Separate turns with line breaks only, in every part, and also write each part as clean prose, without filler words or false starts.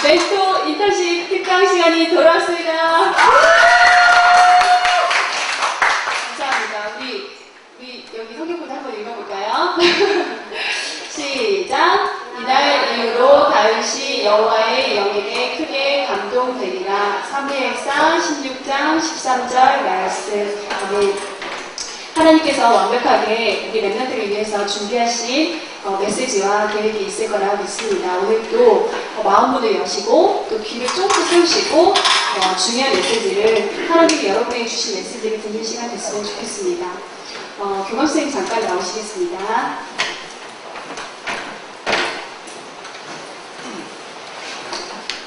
멘토 인턴십 특강 시간이 돌아왔습니다. 감사합니다. 우리 여기 성경부터 한번 읽어볼까요? 시작. 이날 이후로 다윗이 여호와의 영에게 크게 감동되리라. 사무엘상 16장 13절 말씀. 아멘. 하나님께서 완벽하게 우리 렘넌트를 위해서 준비하신 메시지와 계획이 있을 거라고 믿습니다. 오늘도 마음문을 여시고 또 귀를 쫑긋 세우시고 중요한 메시지를 하나님이 여러분에게 주신 메시지를 듣는 시간 됐으면 좋겠습니다. 교감선생님 잠깐 나오시겠습니다.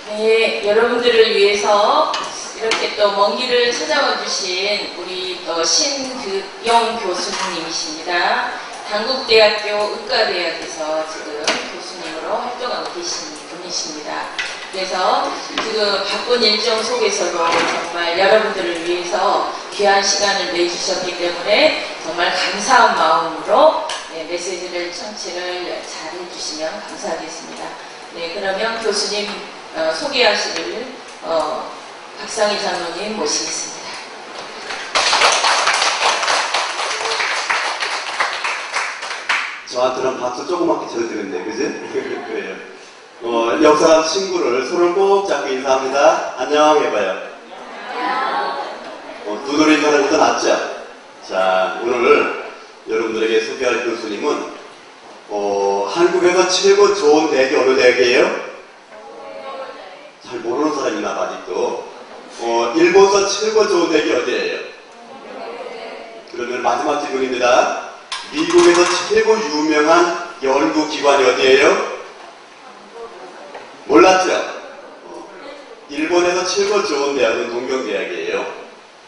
네, 여러분들을 위해서 이렇게 또 먼 길을 찾아와 주신 우리 신득영 교수님이십니다. 단국대학교 의과대학에서 지금 교수님으로 활동하고 계신 분이십니다. 그래서 지금 바쁜 일정 속에서도 정말 여러분들을 위해서 귀한 시간을 내주셨기 때문에 정말 감사한 마음으로 메시지를 청취를 잘 해주시면 감사하겠습니다. 네, 그러면 교수님 소개하시길 박상희 장로님 모시겠습니다.
저한테는 박수 조그맣게 쳐드리는데, 그지? 그래요. 역사한 친구를 손을 꼭 잡고 인사합니다. 안녕 해봐요. 눈으로 인사하는 것도 낫죠? 자, 오늘 여러분들에게 소개할 교수님은, 한국에서 최고 좋은 대학이 어느 대학이에요? 잘 모르는 사람이 있나 봐, 아직도. 일본서 최고 좋은 대학이 어디예요? 그러면 마지막 질문입니다. 미국에서 최고 유명한 연구기관이 어디예요? 몰랐죠? 일본에서 최고 좋은 대학은 동경대학이에요.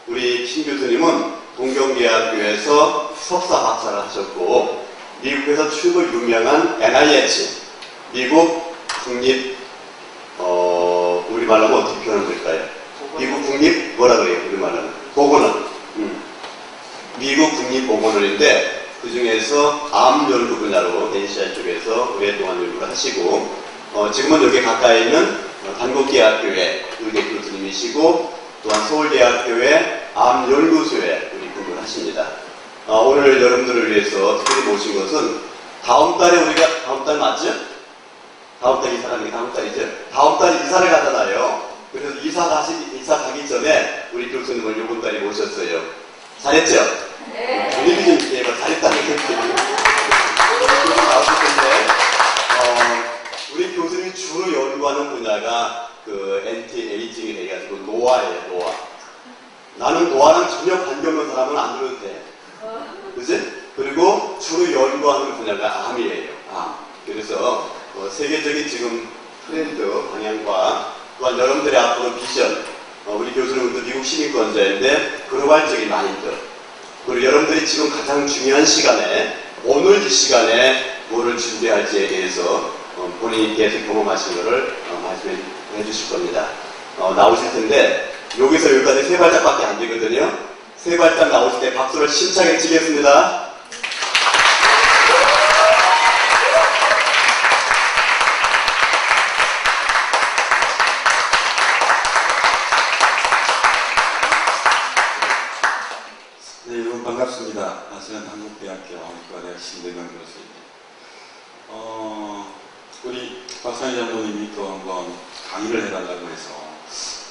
우리 신 교수님은 동경대학교에서 석사 박사를 하셨고, 미국에서 최고 유명한 NIH, 미국 국립, 우리말로 하면 어떻게 표현하면 될까요? 미국 국립, 뭐라 그래요? 우리말로는. 보건원. 미국 국립보건원인데, 그 중에서 암 연구 분야로 NCI 쪽에서 오랫동안 연구를 하시고, 지금은 여기 가까이 있는 단국대학교의 의대 교수님이시고, 또한 서울대학교의 암 연구소에 우리 근무를 하십니다. 오늘 여러분들을 위해서 특별히 모신 것은 다음 달에 우리가, 다음 달 맞죠? 다음 달 이사라는 게 다음 달이죠? 다음 달에 이사를 가잖아요. 그래서 이사 가기 전에 우리 교수님을 이번 달에 모셨어요. 잘했죠? 네. 분위기 좀 얘가 잘했다는 느낌이 나왔을 텐데, 우리 교수님이 주로 연구하는 분야가 그 엔티에이징이 돼가지고 노화예요, 노화. 나는 노화랑 전혀 관계없는 사람은 안 들어도 돼. 그치? 그리고 주로 연구하는 분야가 암이에요, 암. 그래서 세계적인 지금 트렌드 방향과 또한 여러분들의 앞으로 비전, 우리 교수님도 미국 시민권자인데 글로벌적인 마인드, 그리고 여러분들이 지금 가장 중요한 시간에, 오늘 이 시간에 뭐를 준비할지에 대해서 본인이 계속 경험하신 것을 말씀해 주실 겁니다. 나오실 텐데, 여기서 여기까지 세 발짝밖에 안 되거든요. 세 발짝 나오실 때 박수를 심차게 치겠습니다.
네, 여러분 반갑습니다. 저는 한국대학교 의과대학 신득영 교수입니다. 우리 박상희 장로님이 또 한번 강의를 해달라고 해서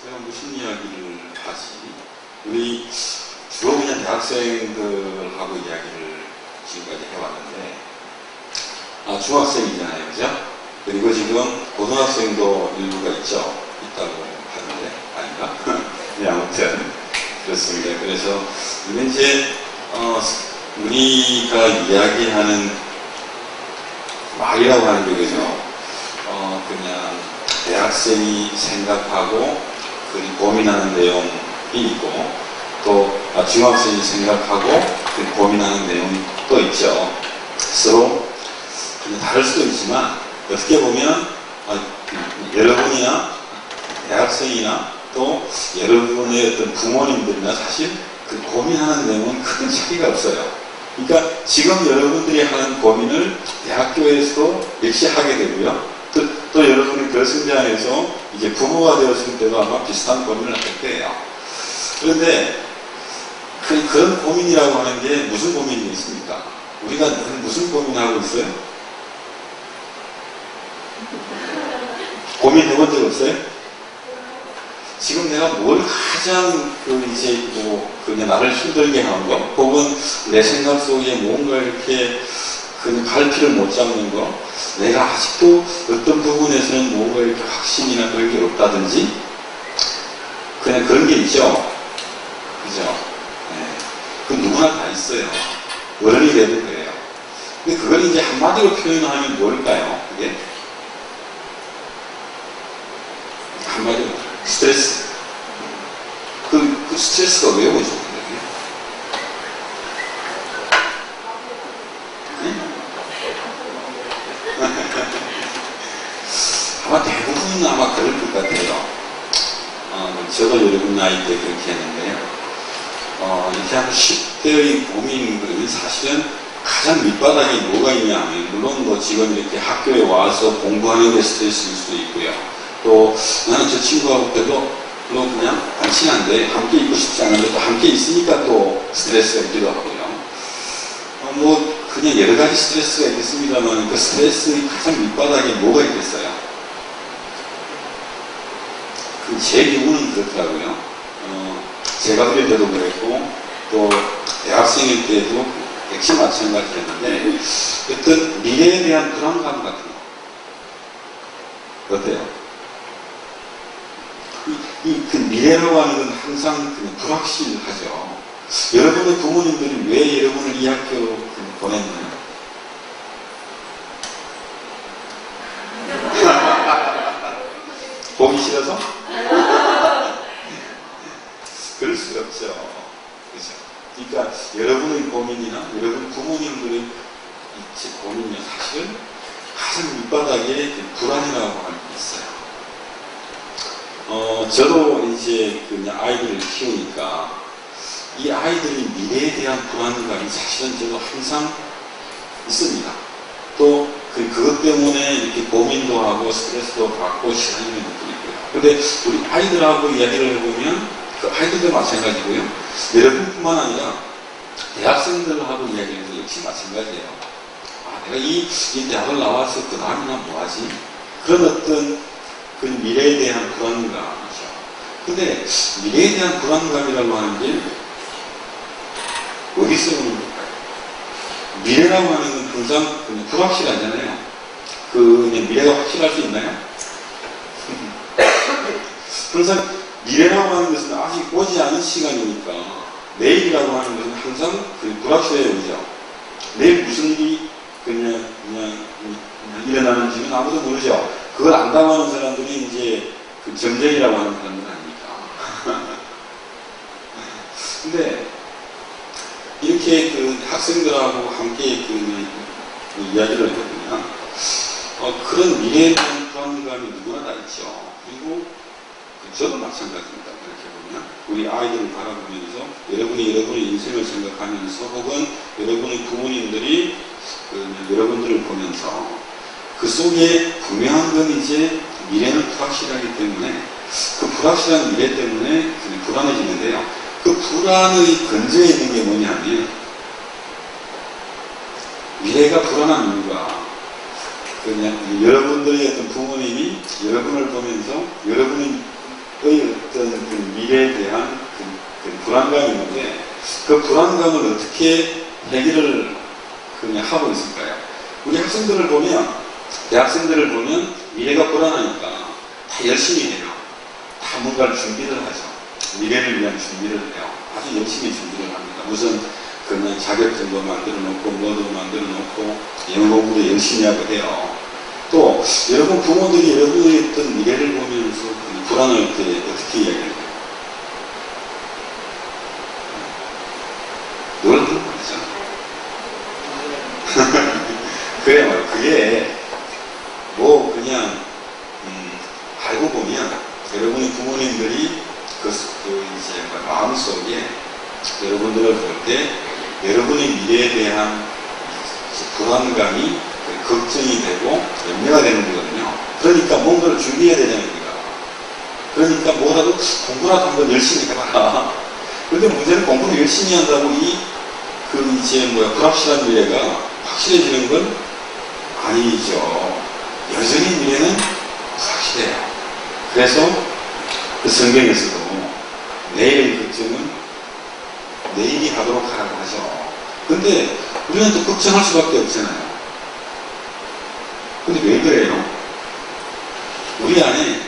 내가 무슨 이야기를 하지? 우리 주로 그냥 대학생들하고 이야기를 지금까지 해왔는데, 중학생이잖아요, 그죠? 그리고 지금 고등학생도 일부가 있다고 하는데, 아닌가? 네, 아무튼 그렇습니다. 그래서 이제 우리가 이야기하는 말이라고 하는 게 그죠? 그냥 대학생이 생각하고 고민하는 내용이 있고, 또 중학생이 생각하고 고민하는 내용이 또 있죠. 서로 다를 수도 있지만, 어떻게 보면 여러분이나 대학생이나 또 여러분의 어떤 부모님들이나 사실 그 고민하는 내용은 큰 차이가 없어요. 그러니까 지금 여러분들이 하는 고민을 대학교에서도 역시 하게 되고요. 또 또 여러분이 그 성장해서 이제 부모가 되었을 때도 아마 비슷한 고민을 할 거예요. 그런데 그런 고민이라고 하는 게 무슨 고민이 있습니까? 우리가 무슨 고민하고 있어요? 고민해본 적 없어요? 지금 내가 뭘 가장 그냥 나를 힘들게 하는 거, 혹은 내 생각 속에 뭔가 이렇게 그냥 갈피를 못 잡는 거, 내가 아직도 어떤 부분에서는 뭔가 이렇게 확신이나 그런 게 없다든지, 그냥 그런 게 있죠. 그죠? 네. 그 누구나 다 있어요. 어른이 되도 그래요. 근데 그걸 이제 한마디로 표현하면 뭘까요? 그게? 한마디로 스트레스. 그 스트레스가 왜 오죠? 아마 대부분은 아마 그럴 것 같아요. 저도 여러분 나이 때 그렇게 했는데요. 이렇게 한 10대의 고민은 사실은 가장 밑바닥에 뭐가 있냐면, 물론 뭐 지금 이렇게 학교에 와서 공부하는 게 스트레스일 수도 있고요. 또 나는 저 친구하고 그래도 물론 그냥 안 친한데 함께 있고 싶지 않은데 또 함께 있으니까 또 스트레스가 있기도 하고요. 뭐 그냥 여러 가지 스트레스가 있겠습니다만 그 스트레스의 가장 밑바닥에 뭐가 있겠어요? 제 경우는 그렇더라고요. 제가 어릴 때도 그랬고 또 대학생일 때도 역시 마찬가지였는데 어떤 미래에 대한 불안감 같은 거 어때요? 그 미래라고 하는 건 항상 불확실하죠. 여러분의 부모님들이 왜 여러분을 이 학교로 보냈나요? 보기 싫어서? 그럴 수가 없죠. 그죠? 그러니까 여러분의 고민이나 여러분 부모님들의 고민이 사실은 가장 밑바닥에 불안이라고 하는 게 있어요. 저도 이제 그냥 아이들을 키우니까 이 아이들의 미래에 대한 불안감이 사실은 저도 항상 있습니다. 또 그것 때문에 이렇게 고민도 하고 스트레스도 받고 시달리는 것도 있고요. 근데 우리 아이들하고 이야기를 해보면 그 아이들도 마찬가지고요. 여러분뿐만 아니라 대학생들하고 이야기를 해도 역시 마찬가지예요. 내가 이 대학을 나와서 그 다음에 난 뭐하지? 그런 어떤 그 미래에 대한 불안감이죠. 근데 미래에 대한 불안감이라고 하는 게 어디서 오는 걸까요? 미래라고 하는 건 항상 불확실하잖아요. 미래가 확실할 수 있나요? 항상 미래라고 하는 것은 아직 오지 않은 시간이니까 내일이라고 하는 것은 항상 불확실해요. 그죠? 내일 무슨 일이 그냥 일어나는지는 아무도 모르죠. 그걸 안다고 하는 사람들이 이제 점쟁이라고 하는 사람들 아닙니까? 근데 이렇게 학생들하고 함께 이야기를 해보면 그런 미래에 대한 불안감이 누구나 다 있죠. 그리고 저도 마찬가지입니다. 그렇게 보면 우리 아이들을 바라보면서 여러분의 인생을 생각하면서 혹은 여러분의 부모님들이 여러분들을 보면서 그 속에 분명한 건 이제 미래는 불확실하기 때문에 그 불확실한 미래 때문에 불안해지는데요. 그 불안의 근저에 있는 게 뭐냐면 미래가 불안한 이유가 그냥 여러분들의 어떤 부모님이 여러분을 보면서 여러분의 어떤 미래에 대한 불안감이 있는데 그 불안감을 어떻게 해결을 그냥 하고 있을까요? 우리 학생들을 보면 대학생들을 보면 미래가 불안하니까 다 열심히 해요. 다 뭔가를 준비를 하죠. 미래를 위한 준비를 해요. 아주 열심히 준비를 합니다. 무슨 그냥 자격증도 만들어 놓고 뭐도 만들어 놓고 영어 공부도 열심히 하고 해요. 또 여러분 부모들이 여러분의 어떤 미래를 보면서 불안할 때 어떻게 이야기해요? 노래 부르는 거죠. 그래요. 그게 뭐 그냥 알고 보면 여러분의 부모님들이 이제 마음속에 여러분들을 볼 때 여러분의 미래에 대한 불안감이 걱정이 되고 염려가 되는 거거든요. 그러니까 뭔가를 준비해야 되잖아요, 우리가. 그러니까 뭐라도 공부라도 한번 열심히 해봐라. 그런데 문제는 공부를 열심히 한다고 불확실한 미래가 확실해지는 건 아니죠. 여전히 미래는 불확실해요. 그래서 그 성경에서도 내일의 걱정은 내일이 하도록 하라고 하죠. 근데 우리는 또 걱정할 수밖에 없잖아요. 근데 왜 그래요? 우리 안에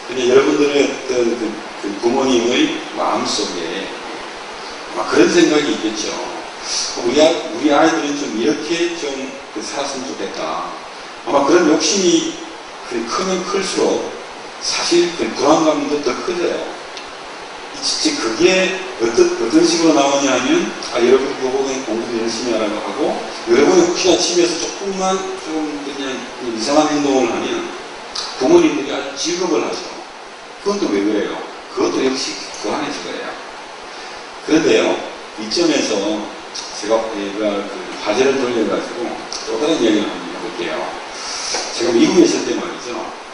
그냥 여러분들의 어떤 그 부모님의 마음속에 아마 그런 생각이 있겠죠. 우리 아이들은 좀 이렇게 좀 살았으면 좋겠다. 아마 그런 욕심이 크면 클수록 사실 그 불안감도 더 커져요. 진짜 그게 어떤 식으로 나오냐 하면, 여러분 보고 공부도 열심히 하라고 하고, 여러분이 혹시나 집에서 조금만 좀 그냥 이상한 행동을 하면 부모님들이 아주 지급을 하죠. 그건 또 왜 그래요? 그것도 역시 불안해서 그래요. 그런데요, 이점에서 제가 그 화제를 돌려가지고 또 다른 이야기를 한번 해볼게요. 제가 미국에 있을 때 말이죠.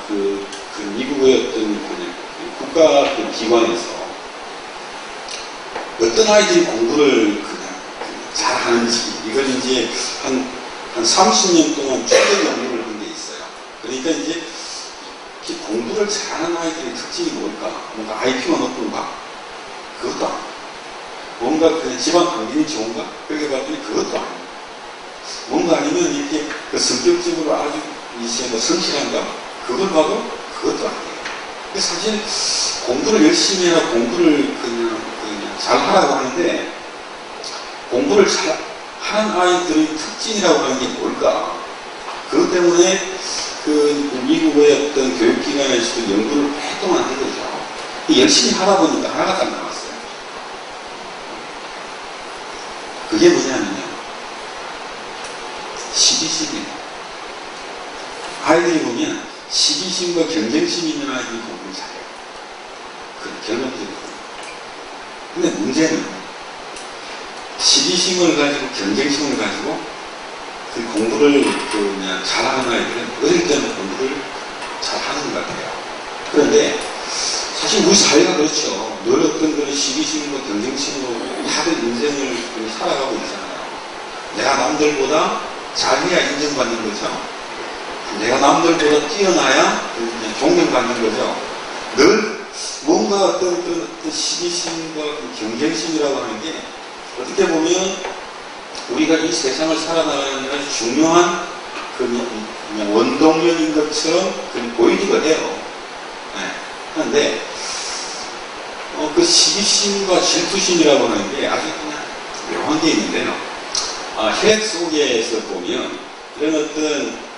그 미국의 어떤 국가 기관에서 어떤 아이들이 공부를 그냥 잘하는지 이걸 이제 한 30년 동안 추적 연구를 한 게 있어요. 그러니까 이제 공부를 잘하는 아이들의 특징이 뭘까? 뭔가 IQ가 높은가? 그것도 아니고. 뭔가 그냥 집안 환경이 좋은가? 그렇게 봤더니 그것도 아니고. 뭔가 아니면 이렇게 성격적으로 아주 이제 성실한가? 그걸 봐도 그것도 아니에요. 사실 공부를 열심히 해라, 공부를 그냥 잘 하라고 하는데, 공부를 잘 하는 아이들의 특징이라고 하는 게 뭘까? 그것 때문에 미국의 어떤 교육기관에서도 연구를 오랫동안 한 거죠. 열심히 하다 보니까 하나가 딱 나왔어요. 그게 뭐냐면요, 시기심이에요. 아이들이 보면 시기심과 경쟁심이 있는 아이들이 공부를 잘해요. 결론적으로. 근데 문제는 시기심을 가지고 경쟁심을 가지고 그 공부를 그냥 잘하는 아이들은 어릴 때는 공부를 잘하는 것 같아요. 그런데 사실 우리 사회가 그렇죠. 늘 어떤 그런 시기심과 경쟁심으로 다들 인생을 살아가고 있잖아요. 내가 남들보다 잘해야 인정받는 거죠. 내가 남들보다 뛰어나야 존경받는 거죠. 늘 뭔가 어떤 시기심과 경쟁심이라고 하는 게 어떻게 보면 우리가 이 세상을 살아나가는 아주 중요한 원동력인 것처럼 보이기도 해요. 그런데 그 시기심과 질투심이라고 하는 게 아주 그냥 묘한 게 있는데요. 혈액 속에서 보면 이런 어떤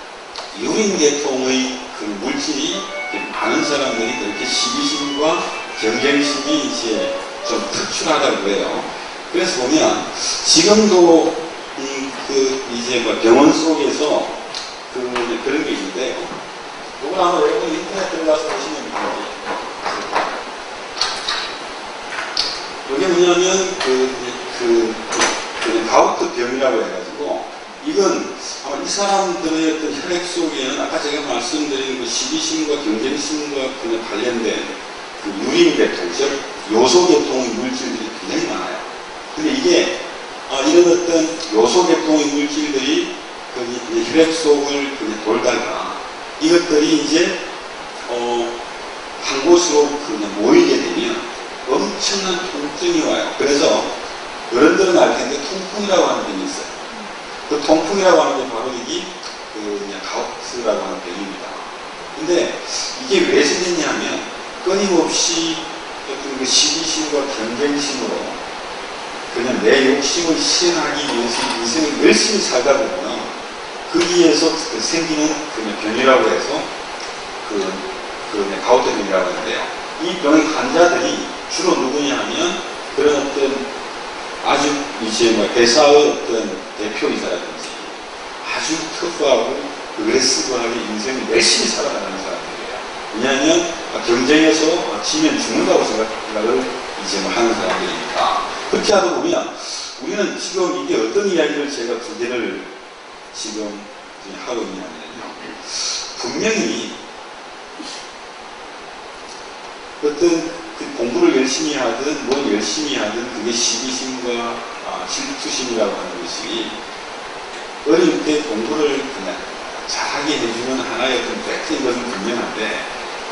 유린 계통의 물질이 많은 사람들이 그렇게 시기심과 경쟁심이 이제 좀 특출하다고 해요. 그래서 보면 지금도 이제 병원 속에서 그런 게 있는데요. 이걸 한번 여러분 인터넷 들어가서 보시면 돼요. 이게 뭐냐면 가우트 병이라고 해가지고, 이건 아마 이 사람들의 어떤 혈액 속에는 아까 제가 말씀드린 시기심과 경쟁심과 관련된 유린 계통, 즉 요소 계통의 물질들이 굉장히 많아요. 근데 이게 이런 어떤 요소 계통의 물질들이 혈액 속을 돌다가 이것들이 이제 한 곳으로 모이게 되면 엄청난 통증이 와요. 그래서 어른들은 알 텐데 통풍이라고 하는 병이 있어요. 그 통풍이라고 하는 게 바로 이게 가우트라고 하는 병입니다. 근데 이게 왜 생겼냐면 끊임없이 어떤 시기심과 경쟁심으로 그냥 내 욕심을 실현하기 위해서 인생을 열심히 살다 보면 거기에서 생기는 병이라고 해서 가우트병이라고 하는데요. 이 병의 환자들이 주로 누구냐 하면 그런 어떤 아주 이제 회사의 어떤 대표이사라든지 아주 터프하고 어그레시브하게 인생을 열심히 살아가는 사람들이에요. 왜냐하면 경쟁에서 지면 죽는다고 생각을 이제 하는 사람들이니까. 그렇게 하다 보면 우리는 지금 이게 어떤 이야기를 제가 두 개를 지금 하고 있냐면요. 분명히 어떤 그 공부를 열심히 하든 뭘 열심히 하든 그게 시기심과 질투심이라고 하는 것이 어릴 때 공부를 그냥 잘하게 해주는 하나의 어떤 팩트인 것은 분명한데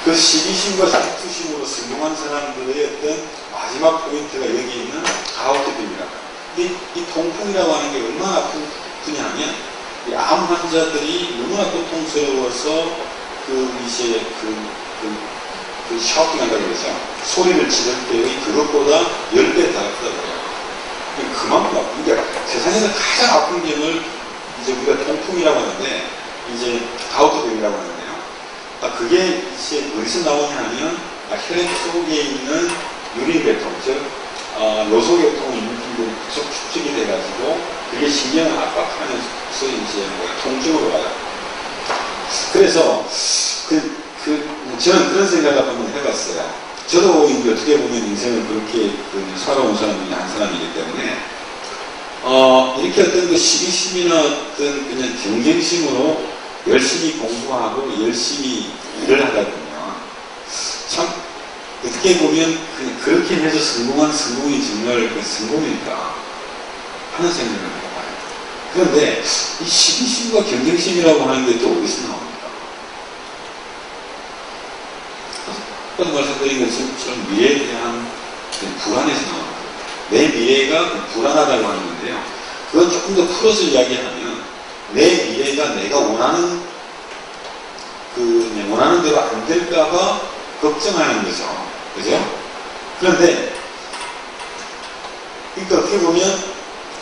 그 시기심과 질투심으로 성공한 사람들의 어떤 마지막 포인트가 여기 있는 가우트병이라고. 이 통풍이라고 하는 게 얼마나 아프냐 하면 이 암 환자들이 너무나 고통스러워서 샤우팅한다고 그러죠. 소리를 지를 때의 그것보다 10배 더 아프다고요. 그만큼 아픈 게 세상에서 가장 아픈 병을 이제 우리가 통풍이라고 하는데 이제 가우트병이라고 하는데요. 그게 이제 어디서 나오냐 하면 혈액 속에 있는 유린계통, 즉 요소계통의 유통들이 계속 축적이 돼가지고 그게 신경을 압박하면서 이제 통증으로 가요. 그래서 저는 그런 생각을 한번 해봤어요. 저도 이제 어떻게 보면 인생을 그렇게 살아온 사람 중에 한 사람이기 때문에 이렇게 어떤 그 시기심이나 어떤 그냥 경쟁심으로 열심히 공부하고 열심히 일을 하다 보면 참 어떻게 보면 그렇게 해서 성공한 성공이 정말 성공일까 하는 생각을 해봐요. 그런데 이 시기심과 경쟁심이라고 하는 게 또 어디서 나옵니까? 아까 말씀드린 것처럼 미래에 대한 불안에서 나옵니다. 내 미래가 불안하다고 하는 건데요. 그건 조금 더 풀어서 이야기하면 내 미래가 내가 원하는 대로 안 될까봐 걱정하는 거죠. 그죠? 그런데 그러니까 어떻게 보면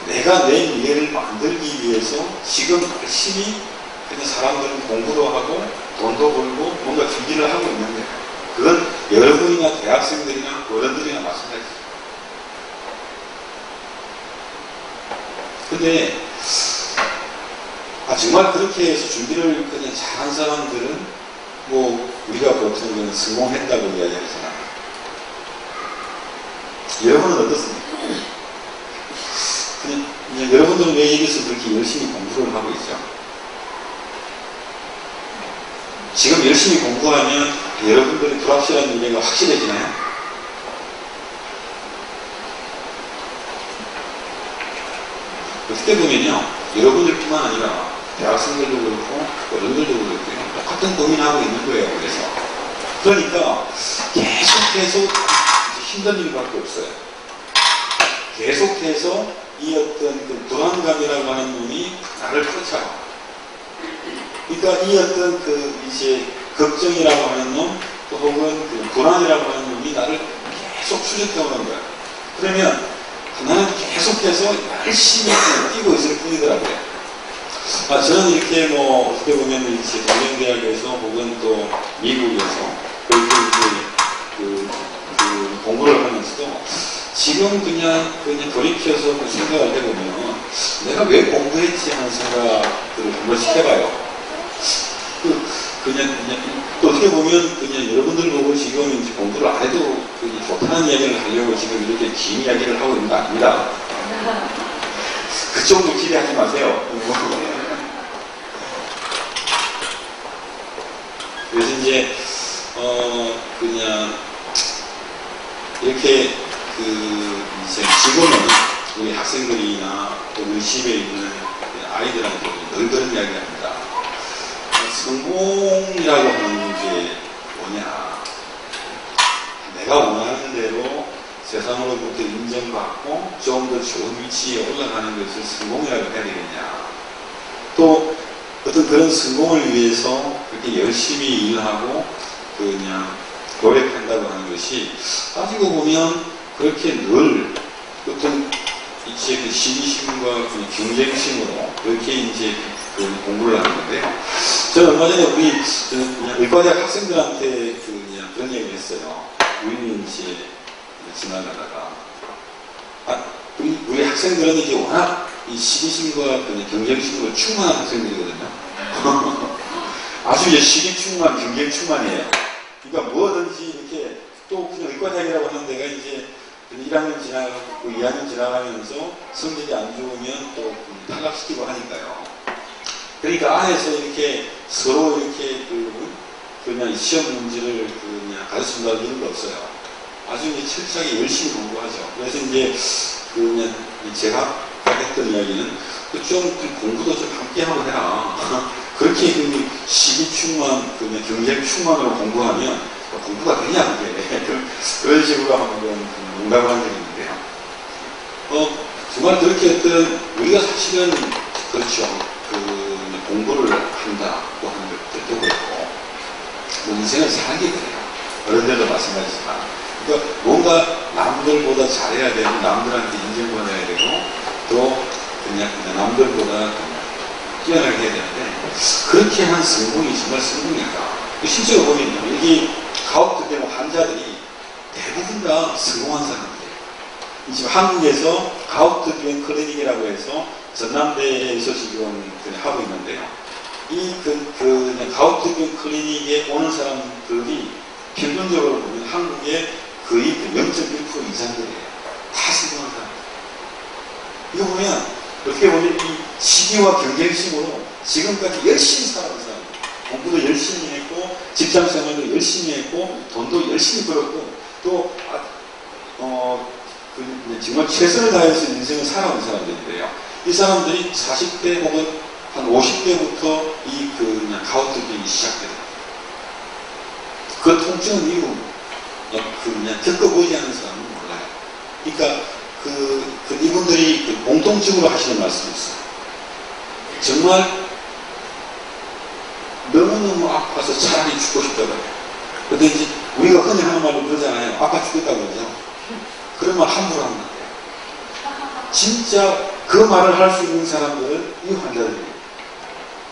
내가 내 미래를 만들기 위해서 지금 열심히 그냥 사람들은 공부도 하고 돈도 벌고 뭔가 준비를 하고 있는데 그건 여러분이나 대학생들이나 어른들이나 마찬가지죠. 근데 정말 그렇게 해서 준비를 그냥 잘한 사람들은 우리가 보통 성공했다고 이야기하잖아요. 여러분은 어떻습니까? 그냥 여러분들은 왜 여기서 그렇게 열심히 공부를 하고 있죠? 지금 열심히 공부하면 여러분들의 불확실한 미래가 확실해지나요? 어떻게 보면요, 여러분들뿐만 아니라 대학생들도 그렇고 어른들도 그렇고요, 똑같은 고민하고 있는 거예요. 그러니까 계속해서 힘든 일밖에 없어요. 계속해서 이 어떤 불안감이라고 하는 놈이 나를 쫓아와. 그러니까 이 어떤 이제 걱정이라고 하는 놈, 또 혹은 불안이라고 하는 놈이 나를 계속 추적해오는 거야. 그러면 나는 계속해서 열심히 뛰고 있을 뿐이더라고요. 저는 이렇게 어떻게 보면 이제 동명대학에서 혹은 또 미국에서 그렇게 이제 공부를 하면서도 지금 그냥 돌이켜서 생각을 해보면 내가 왜 공부했지 하는 생각을 한 번씩 해봐요. 그냥 또 어떻게 보면 그냥 여러분들 보고 지금 이제 공부를 안 해도 좋다는 이야기를 하려고 지금 이렇게 긴 이야기를 하고 있는 거 아닙니다. 그쪽도 기대하지 마세요. 그래서 이제 그냥 이렇게 이제 지금은 우리 학생들이나 또 우리 집에 있는 아이들한테 늘 그런 이야기를 합니다. 성공이라고 하는 게 뭐냐? 내가 원하는 대로 세상으로부터 인정받고 좀 더 좋은 위치에 올라가는 것을 성공이라고 해야 되겠냐? 또 어떤 그런 성공을 위해서 그렇게 열심히 일하고 그냥 노력한다고 하는 것이 따지고 보면 그렇게 늘 어떤 이제 시기심과 경쟁심으로 그렇게 이제 공부를 하는 건데요. 저는 얼마 전에 우리 의과대학 학생들한테 그런 얘기를 했어요. 우연히 이제 지나가다가 우리 학생들은 이제 워낙 이 시기심과 경쟁심으로 충만한 학생들이거든요. 아주 이제 시기 충만, 경쟁 충만이에요. 그러니까 뭐든지 이렇게 또 그냥 의과대학이라고 하는 데가 이제 1학년 지나가고 2학년 지나가면서 성적이 안 좋으면 또 탈락시키고 하니까요. 그러니까 안에서 이렇게 서로 이렇게 그냥 시험 문제를 그냥 가르친다는 이런 거 없어요. 아주 이제 철저하게 열심히 공부하죠. 그래서 이제 그냥 제가 했던 이야기는 좀 공부도 좀 함께 하고 해라. 그렇게 시기 충만, 그냥 경쟁 충만으로 공부하면 공부가 되냐, 그게. 그런 식으로 한번 농담을 한 적이 있는데요. 정말 그렇게 어떤, 우리가 사실은, 그렇죠. 공부를 한다고 하는 것들도 그렇고, 인생을 사는 게 그래요. 어른들도 마찬가지지만. 그러니까 뭔가 남들보다 잘해야 되고, 남들한테 인정받아야 되고, 또 그냥 남들보다 그냥 뛰어나게 해야 되는데, 그렇게 한 성공이 정말 성공일까? 실제로 보면요, 여기 가옥특경 환자들이 대부분 다 성공한 사람들이에요. 지금 한국에서 가옥특경 클리닉이라고 해서 전남대에서 지금 하고 있는데요. 이 가옥특경 클리닉에 오는 사람들이 평균적으로 보면 한국의 거의 0.1% 이상들이에요. 다 성공한 사람들. 이거 보면 어떻게 보면 이 시기와 경쟁심으로 지금까지 열심히 살아온 사람, 공부도 열심히 했고 직장생활도 열심히 했고 돈도 열심히 벌었고 또 정말 최선을 다해서 인생을 살아온 사람들인데요. 이 사람들이 40대 혹은 한 50대부터 그냥 가옥특경이 시작돼요. 그 통증은 이후 그냥 겪어보지 않은 사람은 몰라요. 그러니까 이분들이 공통적으로 하시는 말씀이 있어요. 정말 너무너무 아파서 차라리 죽고 싶다고 해요. 근데 이제 우리가 흔히 하는 말로 그러잖아요. 아파 죽겠다고 그러죠. 그런 말 함부로 하면 안 돼요. 진짜 그 말을 할 수 있는 사람들은 이 환자들이에요.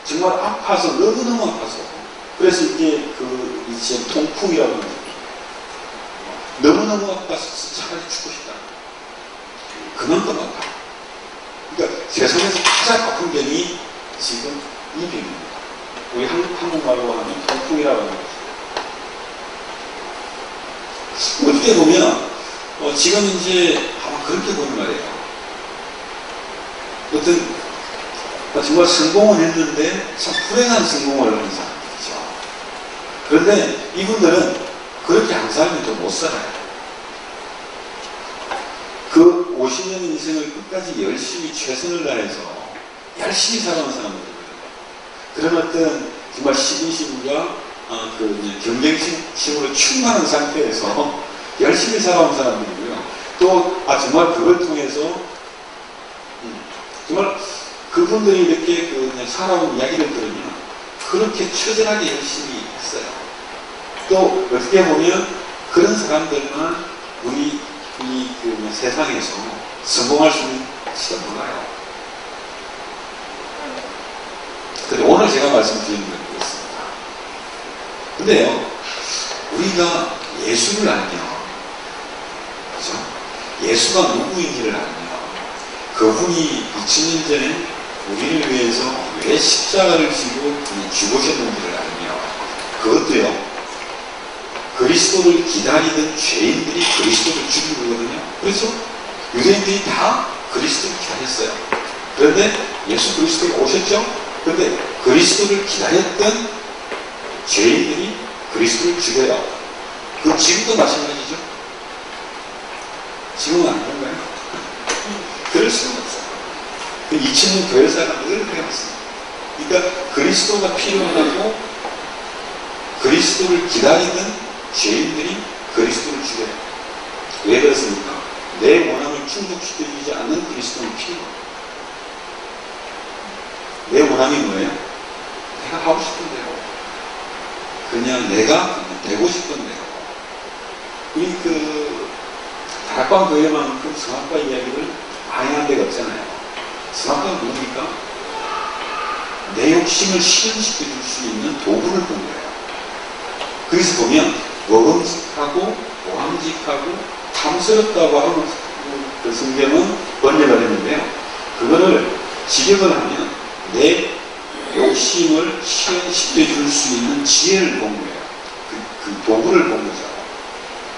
정말 아파서, 너무너무 아파서. 그래서 이게 지금 통풍이라고 하는 거예요. 너무너무 아파서 차라리 죽고 싶다. 그만큼 아파. 그러니까 세상에서 가장 아픈 병이 지금 이 병입니다. 우리 한국말로 하면 통풍이라고 하는 거죠. 어떻게 보면 지금 이제 아마 그렇게 보는 말이에요. 어떤 정말 성공은 했는데 참 불행한 성공을 하는 사람들이죠. 그런데 이분들은 그렇게 안 살면 더 못 살아요. 그 50년 인생을 끝까지 열심히 최선을 다해서 열심히 살아온 사람들이거든요. 그런 어떤 정말 시기심과 경쟁심으로 충만한 상태에서 열심히 살아온 사람들이고요. 또 정말 그걸 통해서 정말 그분들이 이렇게 살아온 이야기를 들으면 그렇게 처절하게 열심히 했어요. 또 어떻게 보면 그런 사람들만 우리 세상에서 성공할 수 있을지도 몰라요. 근데 오늘 제가 말씀드리는 건 그렇습니다. 근데요, 우리가 예수를 알면, 그죠? 예수가 누구인지를 알면, 그분이 2000년 전에 우리를 위해서 왜 십자가를 지고 죽으셨는지를 알면, 그것도요, 그리스도를 기다리던 죄인들이 그리스도를 죽이거든요. 그래서 유대인들이 다 그리스도를 기다렸어요. 그런데 예수 그리스도가 오셨죠? 그런데 그리스도를 기다렸던 죄인들이 그리스도를 죽여요. 그 지금도 마찬가지죠? 지금은 안 그런가요? 그럴 수는 없어요. 2000년 교회사가 늘 그래왔습니다. 그러니까 그리스도가 필요하고 그리스도를 기다리던 죄인들이 그리스도를 죽여요. 왜 그렇습니까? 내 원함을 충족시켜주지 않는 그리스도는 필요해요. 내 원함이 뭐예요? 내가 하고 싶은 대로. 그냥 내가 되고 싶은 대로. 우리 다락방 교회만큼 성악과 이야기를 많이 한 데가 없잖아요. 성악과가 뭡니까? 내 욕심을 실현시켜 줄 수 있는 도구를 본 거예요. 그래서 보면 먹음직하고 오함직하고 탐스럽다고 하는 그 성경은 번역을 했는데요. 그거를 직역을 하면 내 욕심을 실현시켜 줄 수 있는 지혜를 본 거예요. 그 도구를 본 거죠.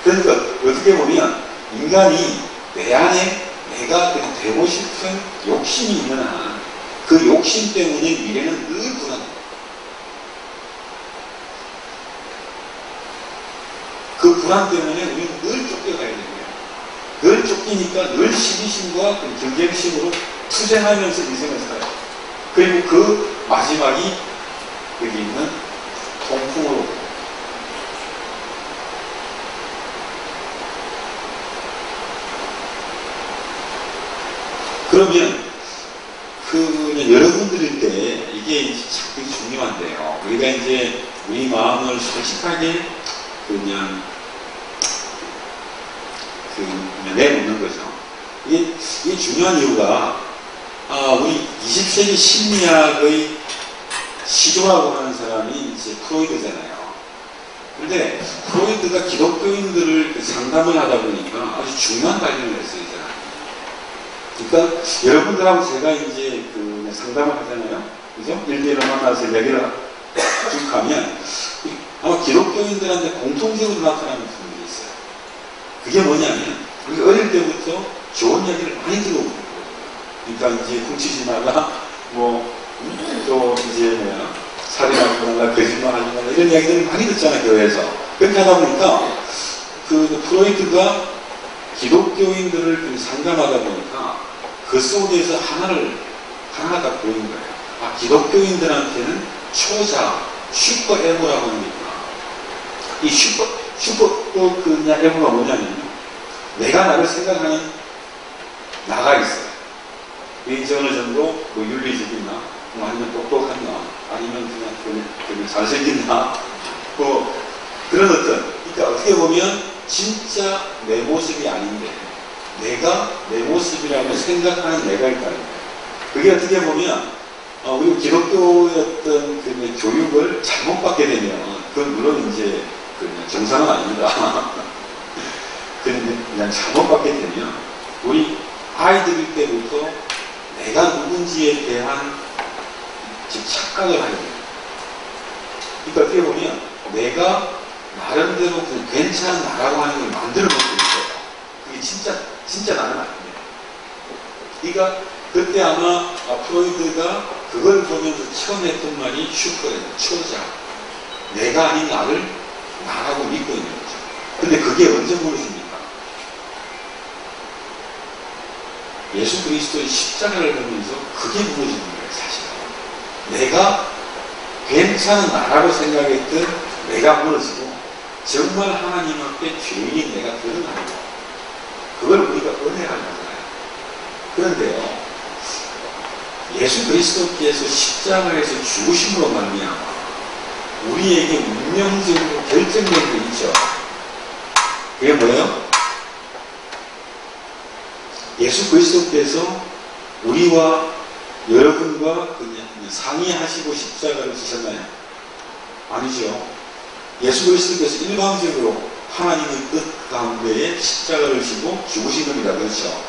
그러니까 어떻게 보면 인간이 내 안에 내가 되고 싶은 욕심이 있는 한 그 욕심 때문에 미래는 늘 불안해요. 그 불안 때문에 우리는 늘 쫓겨가야 되고요. 늘 쫓기니까 늘 시기심과 그 경쟁심으로 투쟁하면서 인생을 살아요. 그리고 그 마지막이 여기 있는 통풍으로. 그러면 여러분들일 때 이게 이제 참 중요한데요. 우리가 이제 우리 마음을 솔직하게 그냥 내놓는 거죠. 이게 중요한 이유가 우리 20세기 심리학의 시조라고 하는 사람이 이제 프로이드잖아요. 그런데 프로이드가 기독교인들을 상담을 하다 보니까 아주 중요한 발견을 했어요. 그러니까 여러분들하고 제가 이제 상담을 하잖아요. 그죠? 1대1로 만나서 얘기를 쭉 하면 아마 기독교인들한테 공통적으로 나타나는 부분이 있어요. 그게 뭐냐면 우리 어릴 때부터 좋은 얘기를 많이 들어오고 그러니까 이제 훔치지 말라 또 이제 살인하지 말라 거짓말하지 말라 이런 얘기들을 많이 듣잖아요. 교회에서. 그렇게 하다 보니까 프로이트가 기독교인들을 상담하다 보니까 그 속에서 하나가 보이는 거예요. 기독교인들한테는 초자, 슈퍼에고라고 합니다. 이 슈퍼에고가 뭐냐면 내가 나를 생각하는 나가 있어요. 이제 어느 정도 윤리적이나 아니면 똑똑하나 아니면 그냥 잘생긴나 그런 그러니까 어떻게 보면 진짜 내 모습이 아닌데 내가 내 모습이라고 생각하는 내가 있다는 거예요. 그게 어떻게 보면 우리 기독교의 어떤 교육을 잘못 받게 되면 그건 물론 이제 그냥 정상은 아닙니다. 그냥 잘못 받게 되면 우리 아이들일 때부터 내가 누군지에 대한 착각을 하게 돼요. 그러니까 어떻게 보면 내가 나름대로 괜찮은 나라고 하는 걸 만들어 놓고 있어요. 그게 진짜 나는 아닙니다. 그러니까 그때 아마 프로이드가 그걸 보면서 처음 했던 말이 슈퍼예요. 초자. 내가 아닌 나를 나라고 믿고 있는 거죠. 근데 그게 언제 무너집니까? 예수 그리스도의 십자가를 보면서 그게 무너지는 거예요. 사실은. 내가 괜찮은 나라고 생각했던 내가 무너지고 정말 하나님 앞에 죄인인 내가 드러나는 거. 그걸 우리가 은혜라고 하잖아요. 그런데요, 예수 그리스도께서 십자가에서 죽으심으로 말미암아 우리에게 운명적으로 결정된 게 있죠. 그게 뭐예요? 예수 그리스도께서 우리와 여러분과 상의하시고 십자가를 지셨나요? 아니죠. 예수 그리스도께서 일방적으로 하나님의 뜻 가운데에 십자가를 지고 죽으신 겁니다. 그렇죠?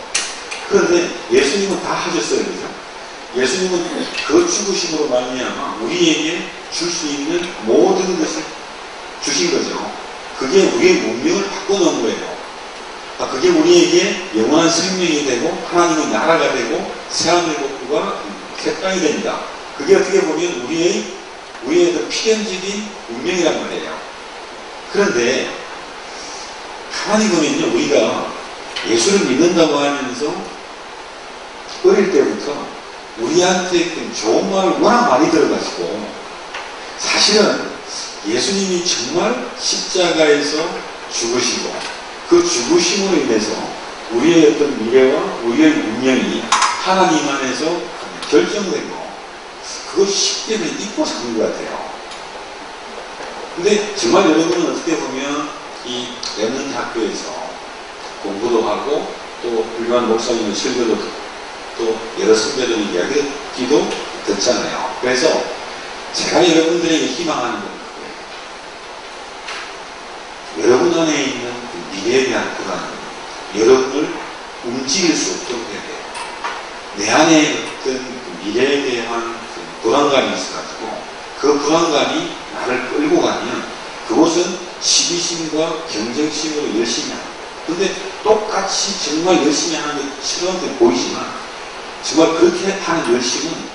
그런데 예수님은 다 하셨어요. 그렇죠? 예수님은 그 죽으심으로 말미암아 우리에게 줄 수 있는 모든 것을 주신 거죠. 그게 우리의 운명을 바꿔놓은 거예요. 그게 우리에게 영원한 생명이 되고 하나님의 나라가 되고 새하늘 복부가 새 땅이 됩니다. 그게 어떻게 보면 우리의 필연적인 운명이란 말이에요. 그런데 가만히 보면요, 우리가 예수를 믿는다고 하면서 어릴 때부터 우리한테 좋은 말을 워낙 많이 들어가지고 사실은 예수님이 정말 십자가에서 죽으시고 그 죽으심으로 인해서 우리의 어떤 미래와 우리의 운명이 하나님 안에서 결정되고 그걸 쉽게 잊고 사는 것 같아요. 근데 정말 여러분은 어떻게 보면 이 렘넌트 학교에서 공부도 하고 또 훌륭한 목사님의 설교도 듣고 또 여러 선배들의 이야기도 듣잖아요. 그래서 제가 여러분들에게 희망하는 건 그거예요. 여러분 안에 있는 그 미래에 대한 불안, 여러분을 움직일 수 없도록 해야 돼요. 내 안에 어떤 그 미래에 대한 그 불안감이 있어가지고 그 불안감이 나를 끌고 가면 그것은 시기심과 경쟁심으로 열심히 하는 거예요. 근데 똑같이 정말 열심히 하는 것처럼 보이지만 정말 그렇게 하는 열심은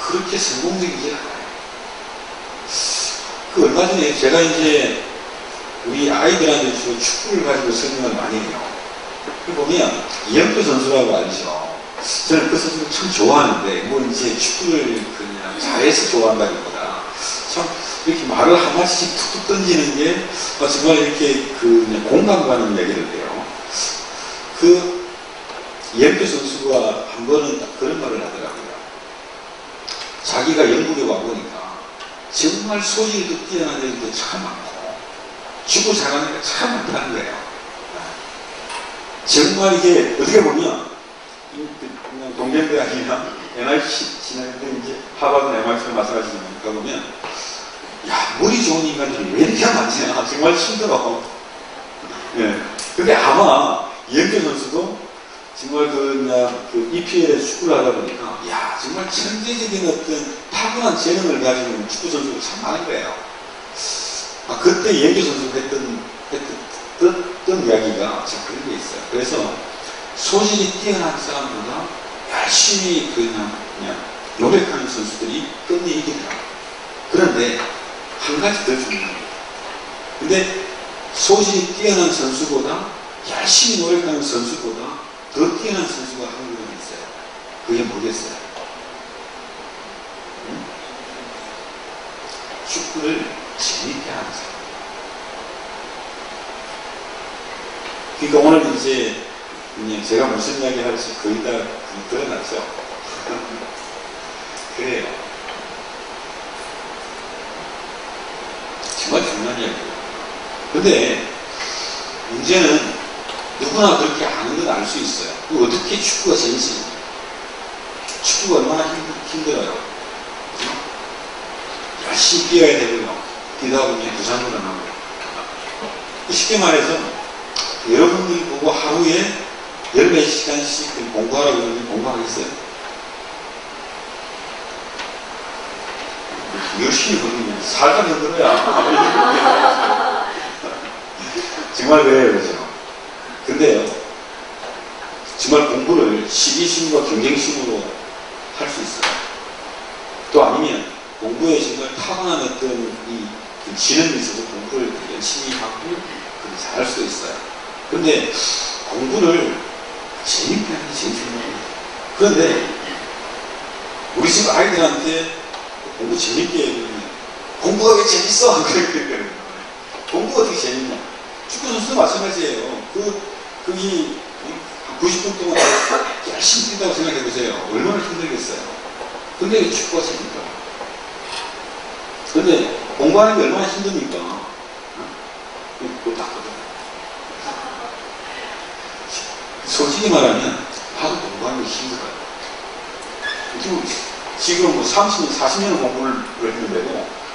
그렇게 성공적이지 않아요. 그 얼마 전에 제가 이제 우리 아이들한테 주로 축구를 가지고 설명을 많이 해요. 그 보면 이영표 선수라고 알죠. 저는 그 선수를 참 좋아하는데 뭐 이제 축구를 그냥 잘해서 좋아한다기보다 참 이렇게 말을 한마디씩 툭툭 던지는 게 정말 이렇게 그 그냥 공감 가는 얘기를 해요. 그 이영표 선수가 한 번은 딱 그런 말을 하더라고요. 자기가 영국에 와보니까 정말 소질도 뛰어난 애들도 참 많고 축구 잘하는 애가 참 많다는 거예요. 정말 이게 어떻게 보면 그냥 동경대학이나 MIT 지나는데 이제 하버드나 MIT를 말씀하시니까 보면 야 머리 좋은 인간들이 왜 이렇게 많냐 정말 힘들어. 예. 근데 아마 이영표 선수도 정말 그 EPL에서 축구를 하다 보니까 야 정말 천재적인 어떤 타고난 재능을 가지고 있는 축구 선수가 참 많은 거예요. 그때 이영표 선수가 했던 이야기가 참 그런 게 있어요. 그래서 소질이 뛰어난 사람보다 열심히 그냥 노력하는 선수들이 끝내 이기더라. 그런데 한 가지 더 중요한 거예요. 근데 소질이 뛰어난 선수보다 열심히 노력하는 선수보다 더 뛰어난 선수가 한국에 있어요. 그게 뭐겠어요? 응? 축구를 재밌게 하는 사람. 그러니까 오늘 이제 그냥 제가 무슨 이야기 할지 거의 다 드러났죠. 그래요. 정말 중요한 이야기예요. 근데 문제는 누구나 그렇게 아는 건 알 수 있어요. 어떻게 축구가 재밌습니까? 축구가 얼마나 힘들어요. 그죠? 열심히 뛰어야 되고요. 뛰다 보면 부상도 나고. 쉽게 말해서 여러분들이 보고 하루에 14시간씩 공부하라고 그러면 공부하겠어요? 열심히 그러면 살짝 흔들어야. 정말 그래요, 그죠? 근데요, 정말 공부를 시기심과 경쟁심으로 할 수 있어요. 또 아니면 공부에 정말 타고난 어떤 이 지능이 있어서 공부를 열심히 하고 잘할 수도 있어요. 근데 공부를 재밌게 하는 게 제일 중요해요. 그런데 우리 집 아이들한테 공부 재밌게 해보면 공부가 왜 재밌어? 그렇게 그러는 거예요. 공부가 어떻게 재밌냐? 축구 선수도 마찬가지예요. 이 90분 동안 열심히 뛴다고 생각해보세요. 얼마나 힘들겠어요. 근데 축구가 재밌다. 근데 공부하는 게 얼마나 힘듭니까? 그거 닦거든요. 솔직히 말하면 하도 공부하는 게 힘들어요. 지금 뭐 30년, 40년 공부를 했는데도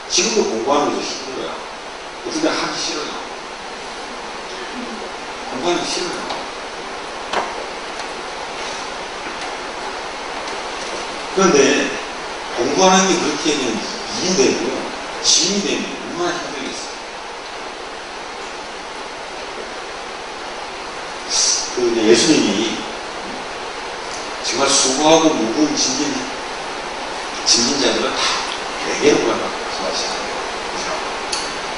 지금도 공부하는 게 더 힘들어요. 어떻게 하기 싫어요. 공부하는 게 싫어요. 그런데 공부하는 게 그렇게 되면 일이 되고요. 짐이 되면 얼마나 힘들겠어요. 예수님이 정말 수고하고 무거운 짐진자들은 다 내게로 오라고 말씀하시잖아요.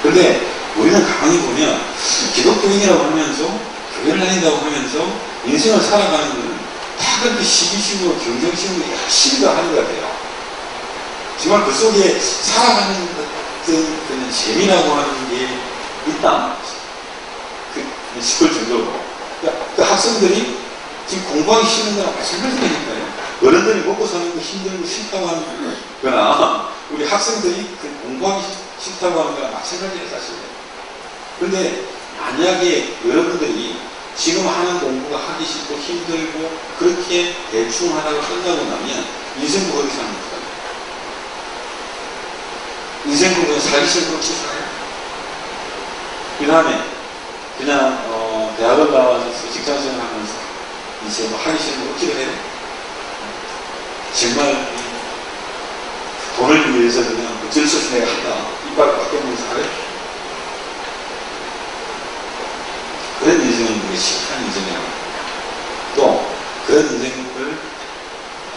그런데 우리는 가만히 보면 기독교인이라고 하면서 교회를 다닌다고 하면서 인생을 살아가는 것은 다 그렇게 시기심으로 경쟁심으로 열심히 하는 것 같아요. 정말 그 속에 살아가는 어떤 그런 재미라고 하는 게 있다 싶을 정도로 그 학생들이 지금 공부하기 싫은 거랑 마찬가지니까요. 어른들이 먹고 사는 거 힘들고 싫다고 하는 거나 우리 학생들이 그 공부하기 싫다고 하는 거랑 마찬가지예요, 사실. 그런데 만약에 여러분들이 지금 하는 공부가 하기 싫고 힘들고 그렇게 대충 하다가 끝나고 나면 인생 뭐 어디 사는 거예요? 인생 공부는 살기 싫고 그렇게 살아요. 그 다음에 그냥 대학을 나와서 직장생활 하면서 이제 뭐 하기 싫은 거 어떻게 해요? 정말 돈을 위해서 그냥 어쩔 수 없이 내가 한다. 이빨 깎여보면서 하래? 그런 인생은 우리 시크한 인생이라고 합니다. 또 그런 인생을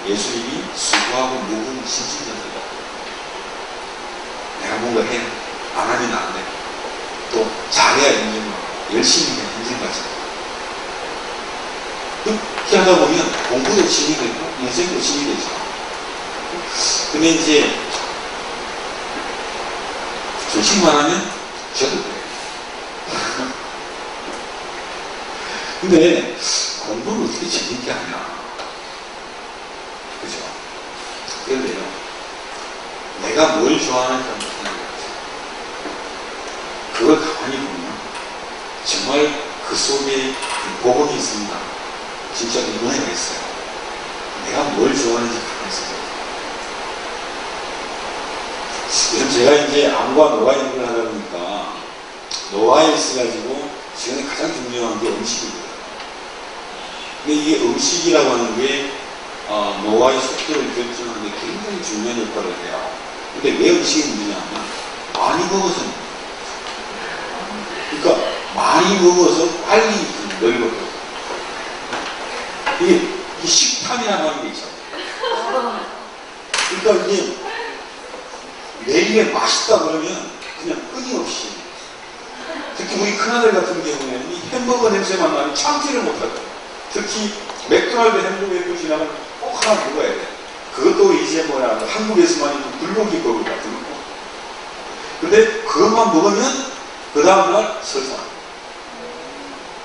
예수님이 수고하고 무거운 신진자들이다. 내가 뭔가 해. 안 하면 안 돼. 또 잘해야 인정받고 열심히 해야 인정받잖아. 그렇게 하다 보면 공부도 진이 되고 인생도 진이 되죠. 근데 이제 솔직히 말하면 저도 그래요. 근데 공부를 어떻게 재밌게 하냐. 그죠? 그런데요, 내가 뭘 좋아하는지 한번 생각해보세요. 그걸 가만히 보면 정말 그 속에 복음이 있습니다. 진짜 은혜가 있어요. 내가 뭘 좋아하는지 가만히 생각해보세요. 요즘 제가 이제 암과 노화 연구를 하다 보니까 노화에 있어가지고 지금 가장 중요한 게 음식입니다. 근데 이게 음식이라고 하는 게 노화의 속도를 결정하는 데 굉장히 중요한 역할을 해요. 근데 왜 음식이 문제냐면 많이 먹어서 그러니까 많이 먹어서 빨리 늙어요. 이게 식탐이라고 하는 게 있잖아요. 그러니까 이게 내 입에 맛있다 그러면 그냥 끊임없이, 특히 우리 큰아들 같은 경우에는 이 햄버거 냄새만 나면 참지를 못하죠. 특히 맥도날드 햄버거 지나면 꼭 하나 먹어야 돼. 그것도 이제 뭐야, 한국에서만 있는 불고기 버거 같은 거. 근데 그것만 먹으면 그 다음날 설사.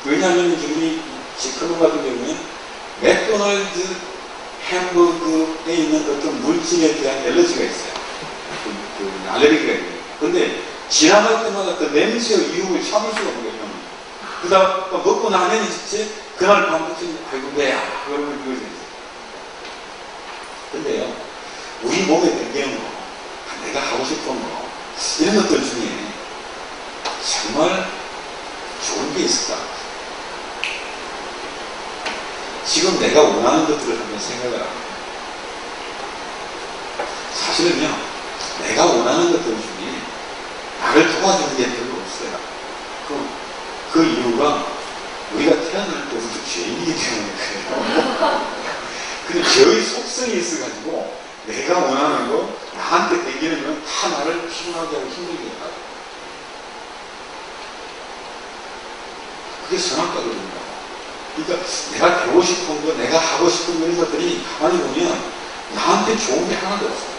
왜냐하면 우리 지크론 같은 경우는 맥도날드 햄버거에 있는 어떤 물질에 대한 엘러지가 있어요. 그 알레르기가 있는 거예요. 근데 지나갈 때마다 그 냄새의 유혹을 참을 수가 없는 거예요. 그 다음 먹고 나면 이제 그날 밤부터 아이고 배야 그러면 그거지. 근데요, 우리 몸에 생기는 거, 내가 하고 싶은 거, 이런 것들 중에 정말 좋은 게 있을까? 지금 내가 원하는 것들을 한번 생각을 합니다. 사실은요, 내가 원하는 것들 중에 나를 도와주는 게 별로 없어요. 그 이유가 우리가 태어날 때부터 죄인이기 때문에 그래요. 근데 죄의 속성이 있어가지고 내가 원하는 거, 나한테 땡기는 건 다 나를 피곤하게 하고 힘들게 해요. 그게 선악과거든요. 그러니까 내가 배우고 싶은 거, 내가 하고 싶은 거, 이런 것들이 가만히 보면 나한테 좋은 게 하나도 없어요.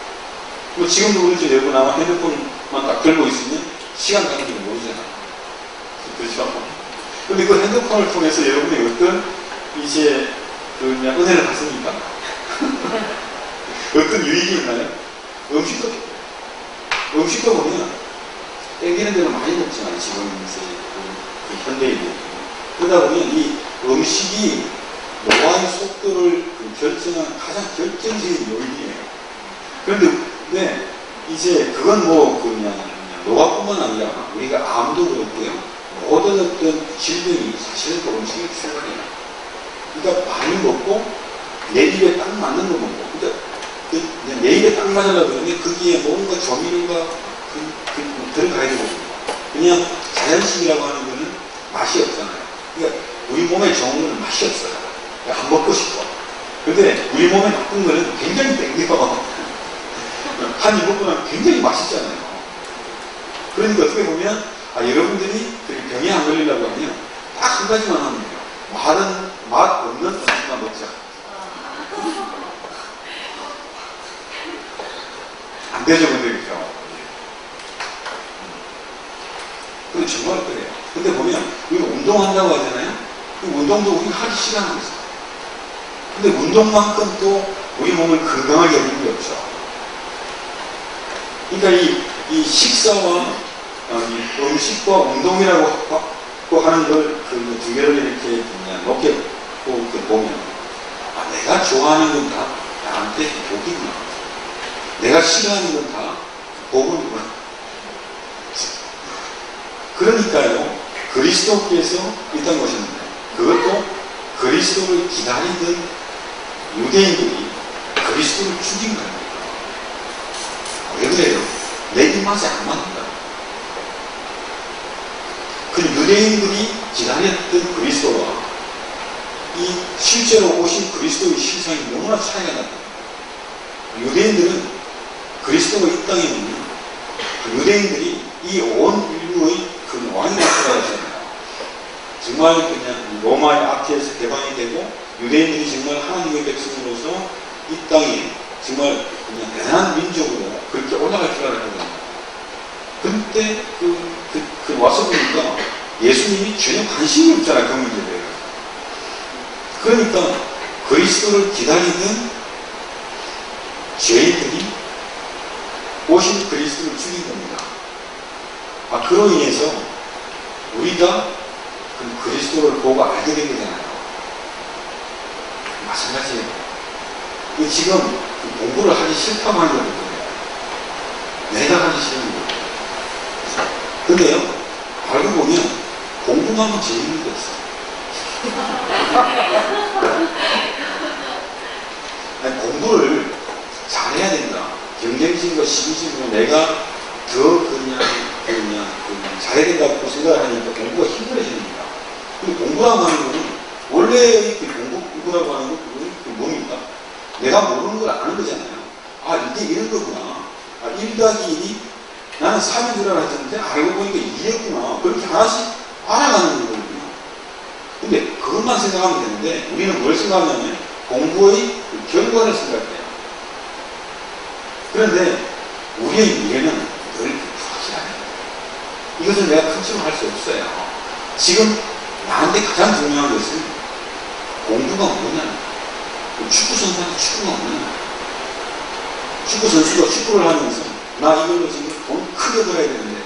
뭐 지금도 우리 집 여러분 아마 핸드폰만 딱 들고 있으면 시간 가는 줄 모르잖아요. 그렇죠? 근데 그 핸드폰을 통해서 여러분이 어떤 이제 그냥 은혜를 받습니까? 어떤 유익이 있나요? 음식도 보면 땡기는 데는 많이 먹잖아요. 지금 이제 그 현대인들. 그러다 보면 이 음식이 노화의 속도를 결정하는 가장 결정적인 요인이에요. 그런데 이제 그건 뭐 그냥 노화뿐만 아니라 우리가 암도 그렇고요. 모든 어떤 질병이 사실은 그 음식의 출발이에요. 그러니까 많이 먹고 내 입에 딱 맞는 거 먹고, 그러니까 내 입에 딱 맞으려고 그러면 거기에 뭔가 조미료가 들어가야 되거든요. 그냥 자연식이라고 하는 거는 맛이 없잖아요. 그러니까 우리 몸에 좋은 거는 맛이 없어요. 그러니까 안 먹고 싶어. 근데 우리 몸에 나쁜 거는 굉장히 땡겨. 한 입 먹고 나면 굉장히 맛있잖아요. 그러니까 어떻게 보면 여러분들이 병에 안 걸리려고 하면 딱 한 가지만 하면 돼요. 맛 없는 음식만 먹자. 안 되죠, 근데 그죠? 근데 정말 그래요. 근데 보면 우리가 운동한다고 하잖아요. 그 운동도 우리가 하기 싫어하는 거죠. 근데 운동만큼 또 우리 몸을 건강하게 하는 게 없죠. 그러니까 이 식사와 음식과 운동이라고 하는 걸 그 두 개를 이렇게 높게 보면 내가 좋아하는 건 다 나한테 복이구나. 내가 싫어하는 건 다 복이구나. 그러니까요, 그리스도께서 있던 것입니다. 그것도 그리스도를 기다리던 유대인들이 그리스도를 죽인 거예요. 왜 그래요? 내 입맛에 안 맞는다. 그 유대인들이 기다렸던 그리스도와 이 실제로 오신 그리스도의 신상이 너무나 차이가 났다. 유대인들은 그리스도가 이 땅에 오면 유대인들이 이 온 인류의 그 왕이 나타나잖아요. 정말 그냥 로마의 악해에서 개방이 되고 유대인들이 정말 하나님의 백성으로서 이 땅에 정말 그냥 대단한 민족으로 그렇게 올라갈 줄 알았거든요. 그때 와서 보니까 예수님이 전혀 관심이 없잖아요. 그 문제에 대해서. 그러니까 그리스도를 기다리던 죄인들이 오신 그리스도를 죽인 겁니다. 그로 인해서 우리가 그 그리스도를 보고 알게 된 거잖아요. 마찬가지예요. 지금 공부를 하기 싫다고 하는 거거든요. 내가 하기 싫은 거예요. 근데요, 알고 보면 공부만 하면 재밌는 게 없어요. 아니, 공부를 잘해야 된다. 경쟁심과 시기심으로 내가 더 그냥 잘해야 된다고 생각을 하니까 공부가 힘들어집니다. 근데 공부라고 하는 거는 원래 공부라고 하는 건 그건 뭡니까? 내가 모르는 걸 아는 거잖아요. 이게 이런 거구나. 1 더하기 1이 나는 3인 줄 알았는데 알고 보니까 2였구나. 그렇게 하나씩 알아가는 거거든요. 근데 그것만 생각하면 되는데 우리는 뭘 생각하냐면 공부의 그 결과를 생각해요. 그런데 우리의 미래는 늘 불확실해요. 이것을 내가 컨트롤 할 수 없어요. 지금 나한테 가장 중요한 것은 공부가 뭐냐. 축구 선수한테 축구가 뭐냐. 축구 선수가 축구를 하면서 나 이걸로 지금 돈 크게 벌어야 되는데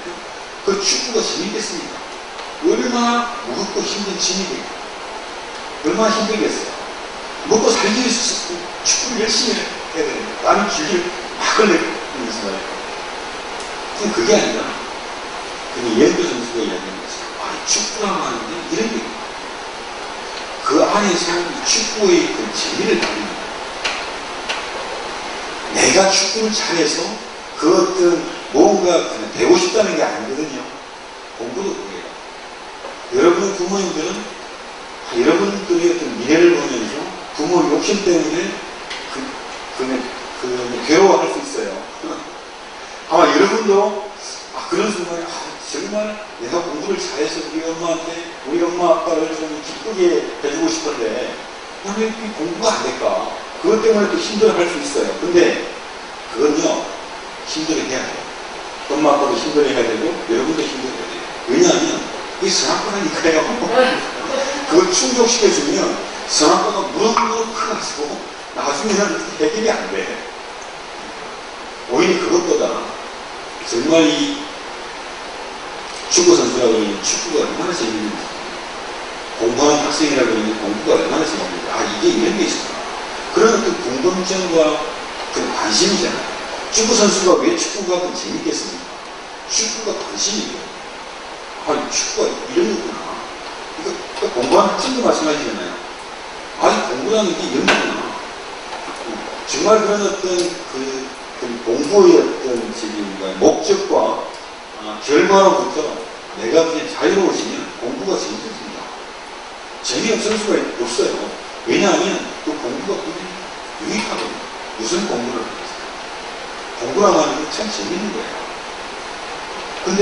그 축구가 재밌겠습니까? 얼마나 무겁고 힘든 짐이겠어요. 얼마나 힘들겠어요. 먹고 살기 위해서 축구를 열심히 해야 되는데 땀이 줄줄 막 흘리면서 말이에요. 그게 아니라 그냥 예은표 선수가 이야기하는 것은 축구라고 하는데 이런 게 그 안에서 축구의 그 재미를 다닙니다. 내가 축구를 잘해서 그 어떤 뭔가 배우고 싶다는 게 아니거든요. 공부도 그래요. 여러분 부모님들은 여러분들의 어떤 미래를 보면서 부모 욕심 때문에 괴로워할 수 있어요. 아마 여러분도 그런 순간에 정말 내가 공부를 잘해서 우리 엄마 아빠를 좀 기쁘게 해주고 싶은데 왜 공부가 안 될까? 그것 때문에 또 힘들어할 수 있어요. 근데 그건요, 힘들어해야 돼요. 엄마 아빠도 힘들어해야 되고 여러분도 힘들어해야 돼요. 왜냐하면 이게 선악과라니까요. 그걸 충족시켜주면 선악과가 무럭무럭 커가지고 나중에는 해결이 안 돼. 오히려 그것보다 정말 이 축구 선수라고 하면 축구가 얼마나 재밌는지, 공부하는 학생이라고 하면 공부가 얼마나 재밌는지, 이게 이런 게 있구나. 그런 어떤 궁금증과 그 관심이잖아요. 축구 선수가 왜 축구가 더 재밌겠습니까? 축구가 관심이고, 축구가 이런 거구나. 그러니까 공부하는 학생도 마찬가지잖아요. 공부라는 게 이런 거구나. 정말 그런 어떤 그 공부의 어떤 목적과 결과로부터 내가 그냥 자유로워지면 공부가 재밌어집니다. 재미없을 수가 없어요. 왜냐하면 그 공부가 굉장히 유익하거든요. 무슨 공부를 하겠어요? 공부라고 하는 게 참 재밌는 거예요. 근데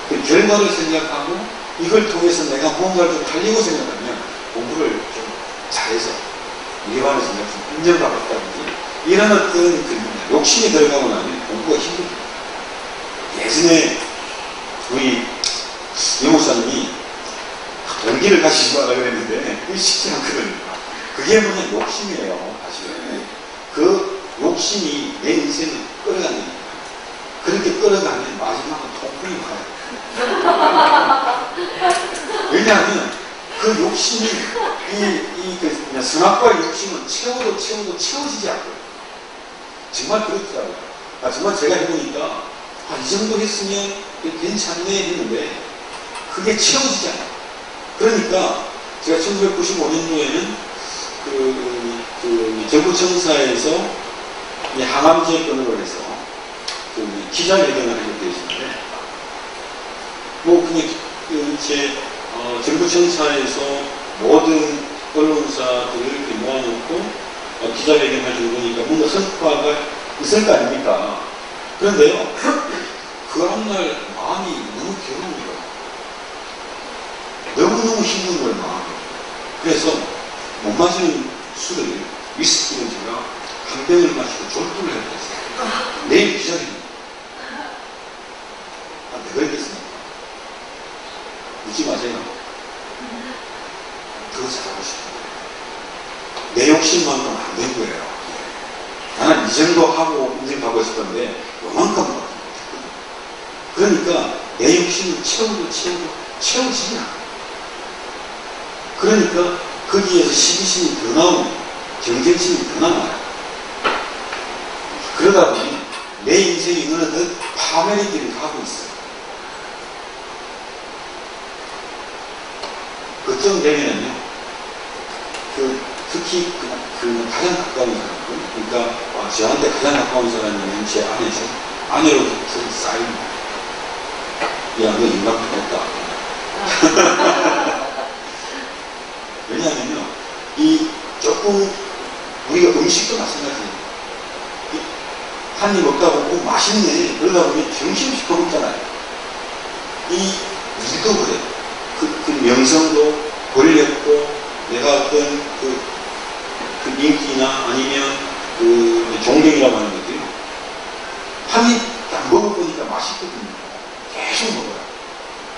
그 결과를 생각하고 이걸 통해서 내가 뭔가를 좀 하려고 생각하면 공부를 좀 잘해서 위반을 생각 좀 인정받았다든지 이런 어떤 그 욕심이 들어가고 나면 공부가 힘듭니다. 예전에 우리 유 목사님이 동기를 가지고 가려고 했는데 그게 쉽지 않거든요. 그게 뭐냐 욕심이에요. 사실은. 그 욕심이 내 인생을 끌어가는 거예요. 그렇게 끌어가면 마지막은 통풍이 와요. 왜냐하면 그 욕심이 그냥 선악과의 욕심은 채워도 채워지지 않거든요. 정말 그렇더라고요. 정말 제가 해보니까 이 정도 했으면 괜찮네 했는데 그게 채워지지 않아요. 그러니까 제가 1995년도에는 정부청사에서 항암제 건으로 해서 기자회견을 하게 되었는데 그냥 제 정부청사에서 모든 언론사들을 이렇게 모아놓고 기자회견을 하려고 보니까 뭔가 성과가 있을 거 아닙니까? 그런데요, 그 다음날 마음이 너무 괴로운 거예요. 너무너무 힘든 거예요, 마음이. 그래서 못 마시는 술을, 위스키를 제가 한 병을 마시고 졸도를 해버렸어요. 내일 기절입니다. 내가 있겠습니까? 묻지 마세요. 그것을 하고 싶어요. 내 욕심만큼 안 된 거예요. 나는 이 정도 하고 인생하고 싶었는데 요만큼밖에 못했거든요. 그러니까 내 욕심을 채워지지 않아요. 그러니까 거기에서 시기심이 더 나오고 경쟁심이 더 나와요. 그러다 보니 내 인생이 어느덧 파멸의 길을 가고 있어요. 그쯤 되면은요, 특히 가장 가까운 사람, 그러니까 저한테 가장 가까운 사람이면 제 아내죠. 아내로부터 쌓입니다. 야, 너 인간품 없다. 왜냐하면요, 조금 우리가 음식도 마찬가지예요. 한 입 먹다 보고 맛있네. 그러다 보면 정신없이 먹잖아요. 일도 그래요. 그 명성도 권력도 내가 어떤 그 인기나 아니면 존경이라고 하는 것들이 한 입 딱 먹어보니까 맛있거든요. 계속 먹어요.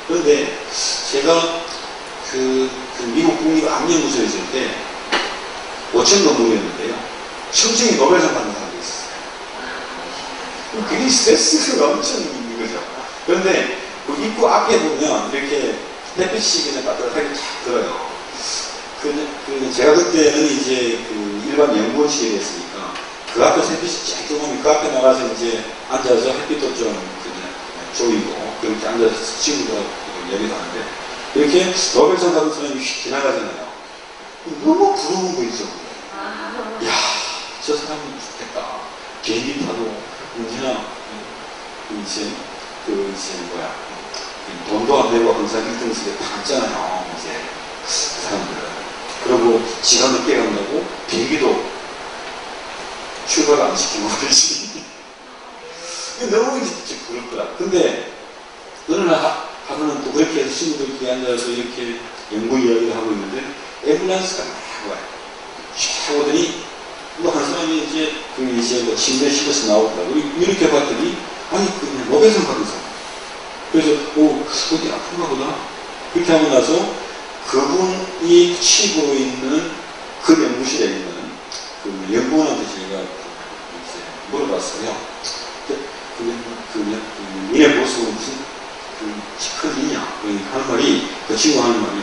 그런데 제가 미국 국립암연구소에 있을 때 5천 건물이었는데요. 청정이 노벨상 받는 사람도 있었어요. 그게 스트레스가 엄청 있는 거죠. 그런데 그 입구 앞에 보면 이렇게 햇빛이 그냥 따뜻하게 쫙 들어요. 제가 그때는 이제 일반 연구원실에 있으니까 그 앞에 햇빛이 쫙 들어오면 그 앞에 나가서 이제 앉아서 햇빛도 좀 그냥 조이고 그렇게 앉아서 친구들하고 얘기도 하는데 이렇게 노벨상 받은 사람이 휙 지나가잖아요. 너무 부러운 거 있죠. 이야, 저 사람은 좋겠다. 비행기 타도 언제나 돈도 안 내고 항상 1등석에 딱 앉잖아요. 이제 그 사람들은. 그리고 시간 늦게 간다고 비행기도 출발 안 시키고 그러지. 너무 이제 부럽더라. 근데 어느 날 하루는 또 그렇게 해서 친구들끼리 앉아서 이렇게 연구 이야기를 하고 있는데 앰뷸런스가 막 와요. 쫙 오더니 뭐 한 사람이 이제 뭐 침대 실에서 나오더라고. 이렇게 봤더니 아니 그냥 노벨상 받은 사람. 그래서 어디 아픈가 보다. 그렇게 하고 나서 그분이 치고 있는 그 연구실에 있는 그 연구원한테 제가 물어봤어요. 니네 보수는 무슨 큰 일이냐? 그러니까 하는 말이, 그 친구 하는 말이,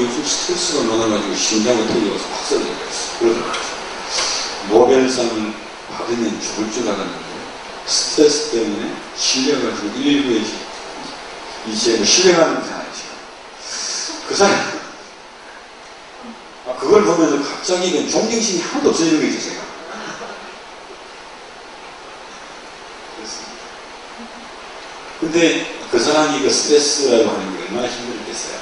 요즘 스트레스가 많아가지고 심장을 터져서 확살을 했어. 그러더라고요. 노벨상을 받으면 죽을 줄 알았는데, 스트레스 때문에 실려가지고 119에 이제 뭐 실려가는 거잖아요, 지금. 그 사람. 그걸 보면서 갑자기 존경심이 하나도 없어지는 게 있어요, 제가. 그렇습니다. 근데 그 사람이 그 스트레스라고 하는 게 얼마나 힘들겠어요.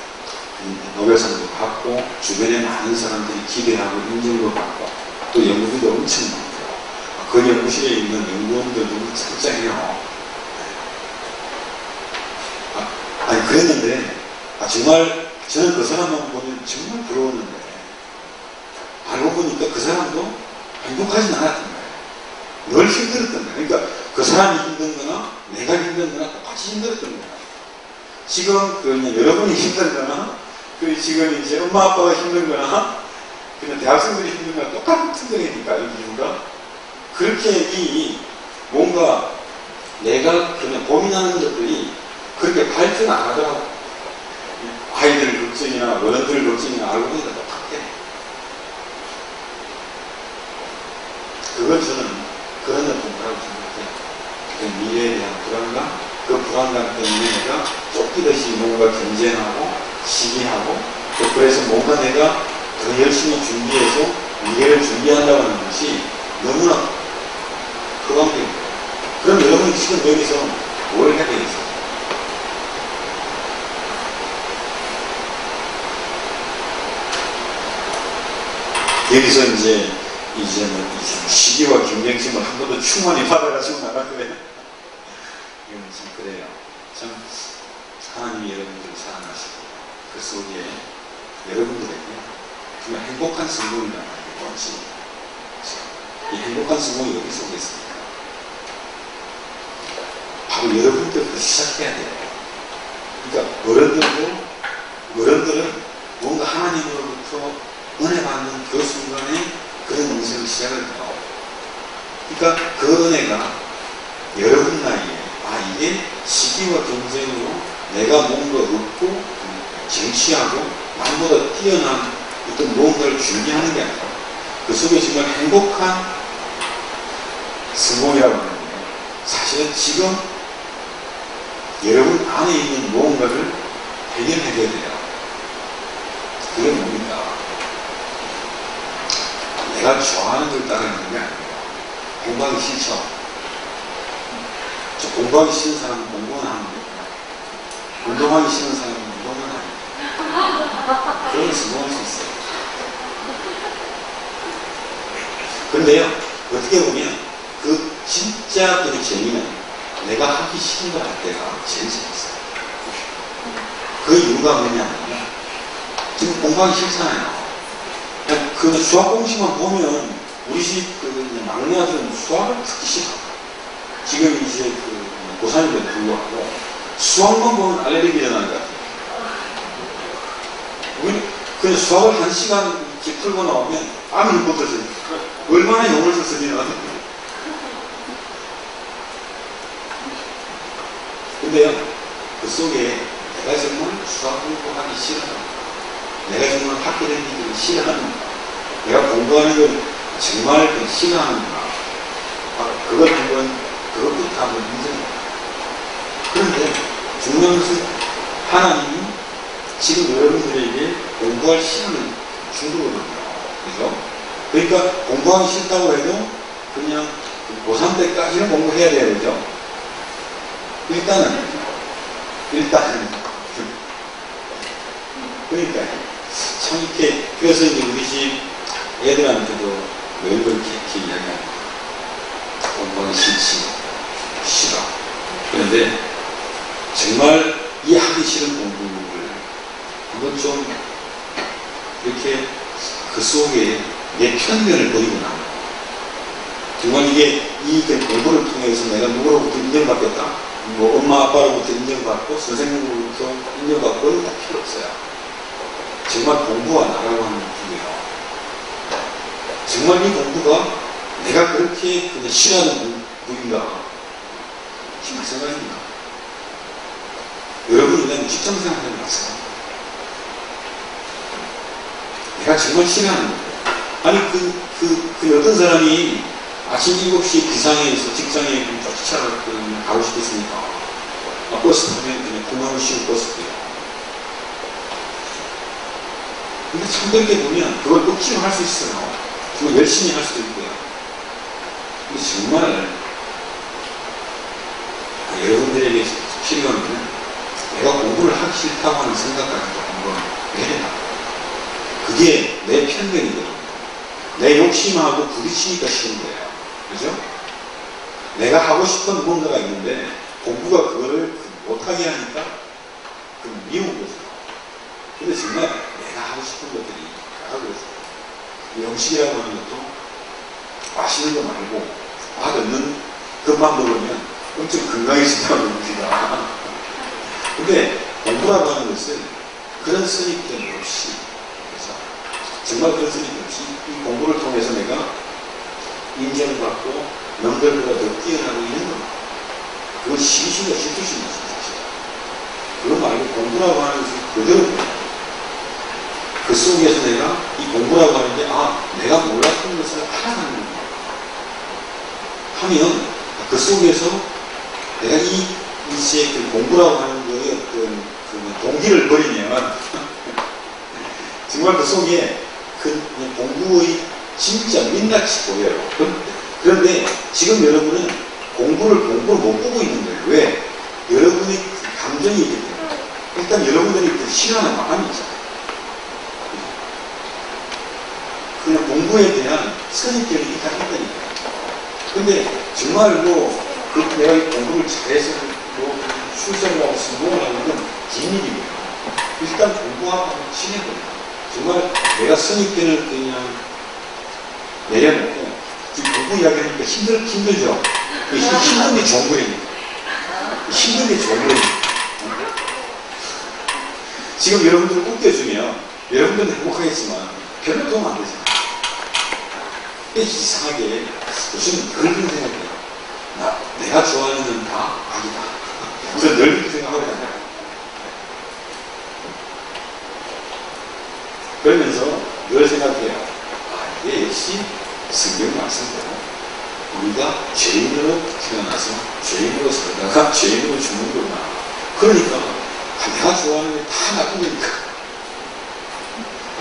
노벨상도 받고, 주변에 많은 사람들이 기대하고, 인정도 받고, 또 연구비도 엄청 많고, 그 연구실에 있는 연구원들도 짱짱해요. 아니, 그랬는데, 정말, 저는 그 사람만 보면 정말 부러웠는데, 알고 보니까 그 사람도 행복하진 않았던 거예요. 늘 힘들었던 거예요. 그러니까 그 사람이 힘든 거나 내가 힘든 거나 똑같이 힘들었던 거예요. 지금 여러분이 힘든 거나 지금 이제 엄마 아빠가 힘든 거나 그냥 대학생들이 힘든 거나 똑같은 거니까 이유가 그렇게 뭔가 내가 그냥 고민하는 것들이 그렇게 발전 안 하더라고. 아이들 걱정이나 어른들 걱정이나 알고 보니까 똑같아. 그걸 저는 그런 것뿐이라고 생각해요. 그 미래에 대한 불안감, 그 불안감 때문에 내가 쫓기듯이 뭔가 경쟁하고 시기하고 또 그래서 뭔가 내가 더 열심히 준비해서 미래를 준비한다고 하는 것이 너무나 허감적입니다. 그럼 여러분이 지금 여기서 뭘 해야 되겠어요? 여기서 이제 이제는 시기와 경쟁심을 한 번도 충만히 받아가지고 나가고요. 이건 참 그래요. 참 하나님이 여러분들을 사랑하시고 그 속에 여러분들에게 정말 행복한 성공이라는 게 뭔지, 이 행복한 성공이 어디서 오겠습니까? 바로 여러분들부터 시작해야 돼요. 그러니까 어른들은 뭔가 하나님으로부터 은혜 받는 그 순간에 그런 인생을 시작을 해요. 그러니까 그 은혜가 여러분 나이에 이게 시기와 경쟁으로 내가 뭔가 얻고 쟁취하고 남보다 뛰어난 어떤 무언가를 준비하는 게 아니라 그 속에 정말 행복한 성공이라고 하는 게 사실은 지금 여러분 안에 있는 무언가를 해결해야 돼요. 그게 뭡니까? 내가 좋아하는 걸 따르는 게 아니에요. 공부하기 싫죠? 저 공부하기 싫은 사람은 공부는 하면 돼요. 운동하기 싫은 사람은 운동은 하면 돼요. 그러면 성공할 수 있어요. 그런데요, 어떻게 보면 그 진짜 그 재미는 내가 하기 싫은 걸 할 때가 제일 재밌어요. 그 이유가 뭐냐면 지금 공부하기 싫잖아요. 그 수학 공식만 보면 우리 집 그 막내 아들은 수학을 특히 싫어. 지금 이제 그 고3인데도 불구하고 수학만 보면 알레르기 일어나는 것 같아요. 우리 그냥 수학을 1시간 이렇게 풀고 나오면 암이 못 들어요. 얼마나 용을 썼으면. 근데요, 그 속에 내가 정말 수학 공부하기 싫어하는, 내가 정말 학교 다니는 걸 싫어하는, 내가 공부하는 걸 정말 싫어하는구나. 그것부터 한번 인정해요. 그런데 중요한 것은 하나님이 지금 여러분들에게 공부할 시간을 주거든요. 그죠? 그러니까 공부하기 싫다고 해도 그냥 고3 때까지는 공부해야 돼요. 그죠? 일단은. 그러니까 참 이렇게, 그래서 이제 우리 집 애들한테도 매일 그렇게 이야기합니다. 공부하기 싫어. 그런데 정말 이 하기 싫은 공부를 한번 좀 이렇게 그 속에 내 편견을 버리고 나면 정말 이게 이 공부를 통해서 내가 누구로부터 인정받겠다, 뭐 엄마 아빠로부터 인정받고 선생님으로부터 인정받고 그런 거 다 필요 없어요. 정말 공부가 나라고 하는 분이에요. 정말 이 공부가 내가 그렇게 그냥 싫어하는 공부인가? 정말 생각입니다. 여러분이 그냥 직장생활 해봤어요. 내가 정말 싫어하는 거예요. 아니 그 어떤 사람이 아침 7시에 기상해서 직장에 쫓아가고 가고 싶겠습니까? 버스 타면 그냥 공항을 씌우고 버스 타요. 근데 참 그렇게 보면 그걸 억지로 할 수 있어요. 정말 열심히 할 수도 있고요. 근데 정말 여러분들에게 필요한 것은 내가 공부를 하기 싫다고 하는 생각까지도 한번 내려놔. 그게 내 편견이거든요. 내 욕심하고 부딪히니까 싫은 거예요. 그죠? 내가 하고 싶은 뭔가가 있는데 공부가 그거를 못하게 하니까 미운 거죠. 근데 정말 내가 하고 싶은 것들이 하고 있어요. 음식이라고 하는 것도 맛있는 거 말고 맛없는 것만 먹으면 엄청 건강해진다는 겁니다. 근데 공부라고 하는 것은 그런 선입견 없이, 그래서 정말 그런 선입견 없이 이 공부를 통해서 내가 인정받고 남들보다 더 뛰어나고 있는 겁니다. 그건 심신과 실투심이 있습니다. 그거 말고 공부라고 하는 것은 그대로 그 속에서 내가 이 공부라고 하는 게 내가 몰랐던 것을 알아가는 거야. 하면 그 속에서 내가 이제 그 공부라고 하는 거에 어떤 그 동기를 버리면 정말 그 속에 그 공부의 진짜 민낯이 보여요. 그런데 지금 여러분은 공부를 못 보고 있는 거예요. 왜? 여러분의 감정이 있기 때문에. 일단 여러분들이 그 싫어하는 마음이 있잖아요. 그냥 공부에 대한 선입견이 있다 했다니까. 근데 정말 그 내가 공부를 잘해서 출세를 하고 성공을 하는 건 비밀이고요. 일단 공부하고 친해버려요. 정말 내가 선입견을 그냥 내려놓고 지금 공부 이야기하니까 힘들죠? 힘든 게 좋은 거예요. 힘든 게 좋은 거예요. 지금 여러분들 웃겨주면 여러분들은 행복하겠지만 별로 도움 안 되잖아요. 이상하게 무슨 그런 생각이에요. 내가 좋아하는 건 다 악이다. 그래서 늘 그렇게 생각하거든요. 그러면서 늘 생각해요. 이게 역시 성경 말씀대로 우리가 죄인으로 태어나서 죄인으로 살다가 죄인으로 죽는 거구나. 그러니까 내가 좋아하는 게 다 나쁜 거니까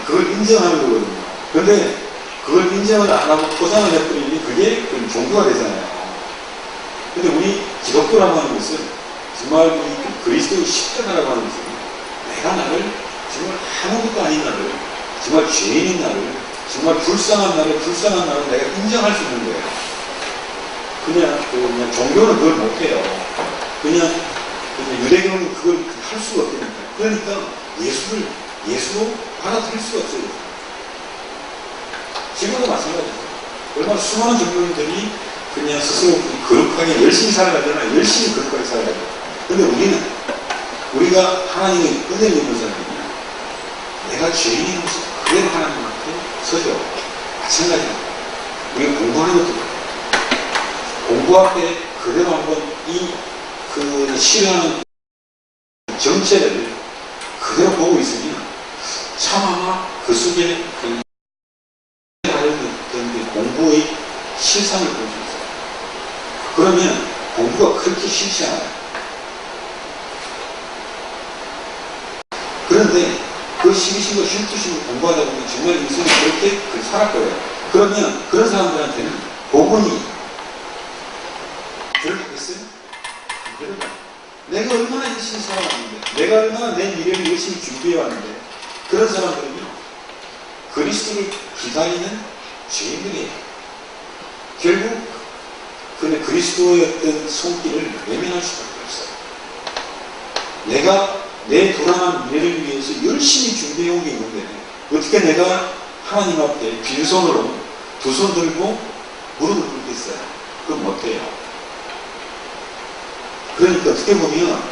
그걸 인정하는 거거든요. 그런데 그걸 인정을 안 하고 포장을 해버리니 그게 종교가 되잖아요. 근데 우리 기독교라고 하는 것은 정말 이 그리스도의 십자가라고 하는 것은 내가 나를 정말 아무것도 아닌 나를 정말 죄인인 나를 정말 불쌍한 나를 내가 인정할 수 있는 거예요. 그냥 종교는 그걸 못해요. 그냥 유대교는 그걸 할 수가 없으니까. 그러니까 예수로 받아들일 수가 없어요. 지금도 마찬가지죠. 얼마나 수많은 종교인들이 그냥 스스로 거룩하게 열심히 살아가잖아요. 열심히 거룩하게 살아가죠. 근데 우리가 하나님의 은혜를 입는 사람이냐, 내가 죄인인 모습 그대로 하나님 앞에 서죠. 마찬가지입니다. 우리가 공부하는 것도 그래요. 공부 앞에 그대로 한번 싫어하는 정체를 그대로 보고 있으면 참 아마 그 속에 공부의 실상을 볼 수 있어요. 그러면 공부가 그렇게 싫지 않아요. 그런데 그 12신과 12신을 공부하다 보면 정말 인생이 그렇게 살을 거예요. 그러면 그런 사람들한테는 복음이 그렇겠어요? 내가 얼마나 열심히 살아왔는데, 내가 얼마나 내 미래를 열심히 준비해왔는데, 그런 사람들은요, 그리스도를 기다리는 죄인들이에요. 결국, 근데 그리스도의 어떤 손길을 외면할 수밖에 없어요. 내가 내 불안한 미래를 위해서 열심히 준비해온 게 있는데, 어떻게 내가 하나님 앞에 빈손으로 두 손 들고 무릎을 꿇겠어요? 그건 못해요. 그러니까 어떻게 보면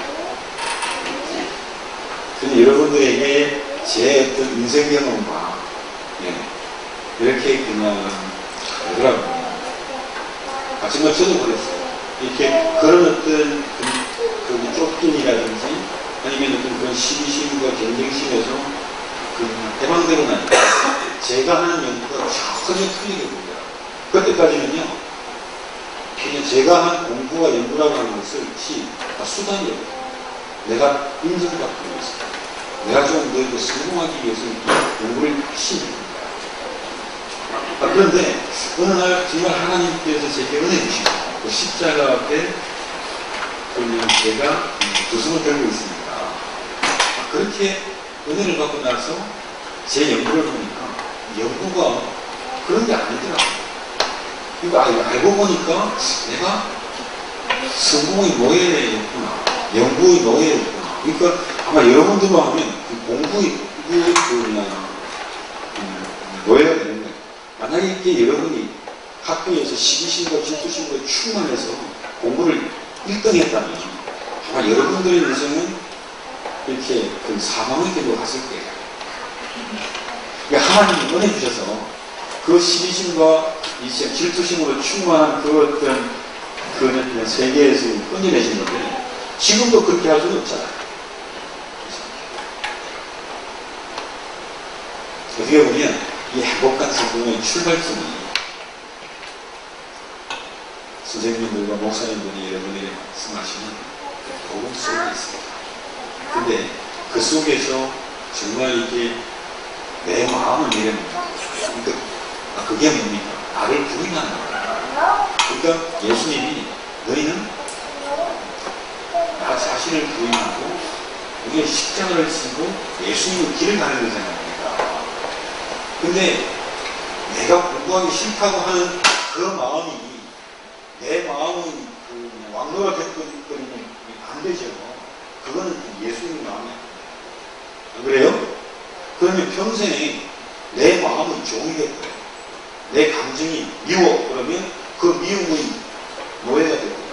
여러분들에게 제 어떤 인생 경험과 이렇게 그냥 뭐라고 정말 저도 그랬어요. 이렇게 그런 어떤 그 쫓김이라든지 아니면 어떤 그런 시기심과 경쟁심에서 해방되고 나니까 제가 하는 연구가 전혀 틀리게 보여요. 그때까지는요. 그냥 제가 한 공부와 연구라고 하는 것을 다 수단이에요. 내가 인정받기 위해서. 내가 좀 더 성공하기 위해서 연구를 열심히 합니다. 그런데 어느 날 정말 하나님께서 제게 은혜 주시고 그 십자가 앞에 제가 두 손을 들고 있습니다. 그렇게 은혜를 받고 나서 제 연구를 보니까 연구가 그런 게 아니더라고요. 이거 알고 보니까 내가 성공의 노예였구나. 연구의 노예였구나. 그러니까 아마 여러분들로 하면 그 공부의 노예가 되는 거예요. 만약에 이렇게 여러분이 학교에서 시기심과 질투심과 충만해서 공부를 1등 했다면 아마 여러분들의 인생은 이렇게 사망의 길로 갔을 거예요. 그러니까 하나님이 은혜 주셔서 그 시기심과 질투심으로 충만한 그 어떤 그 세계에서 끊어내신 건데 지금도 그렇게 할 수는 없잖아요. 어떻게 보면 이 행복한 성공의 출발점이 선생님들과 목사님들이 여러분에게 말씀하시는 복음 속에 있습니다. 근데 그 속에서 정말 이게 내 마음을 내려놓는 그게 뭡니까? 나를 부인하는 거예요. 그러니까 예수님이 너희는 나 자신을 부인하고 우리의 십자가를 지고 예수님의 길을 가는 거잖아요. 근데 내가 공부하기 싫다고 하는 그 마음이 내 마음은 그 왕노라 곁거리면 안 되죠. 그거는 예수님 마음이 안 그래요? 그러면 평생 내 마음은 종이겠고요. 내 감정이 미워 그러면 그 미움의 노예가 되고요.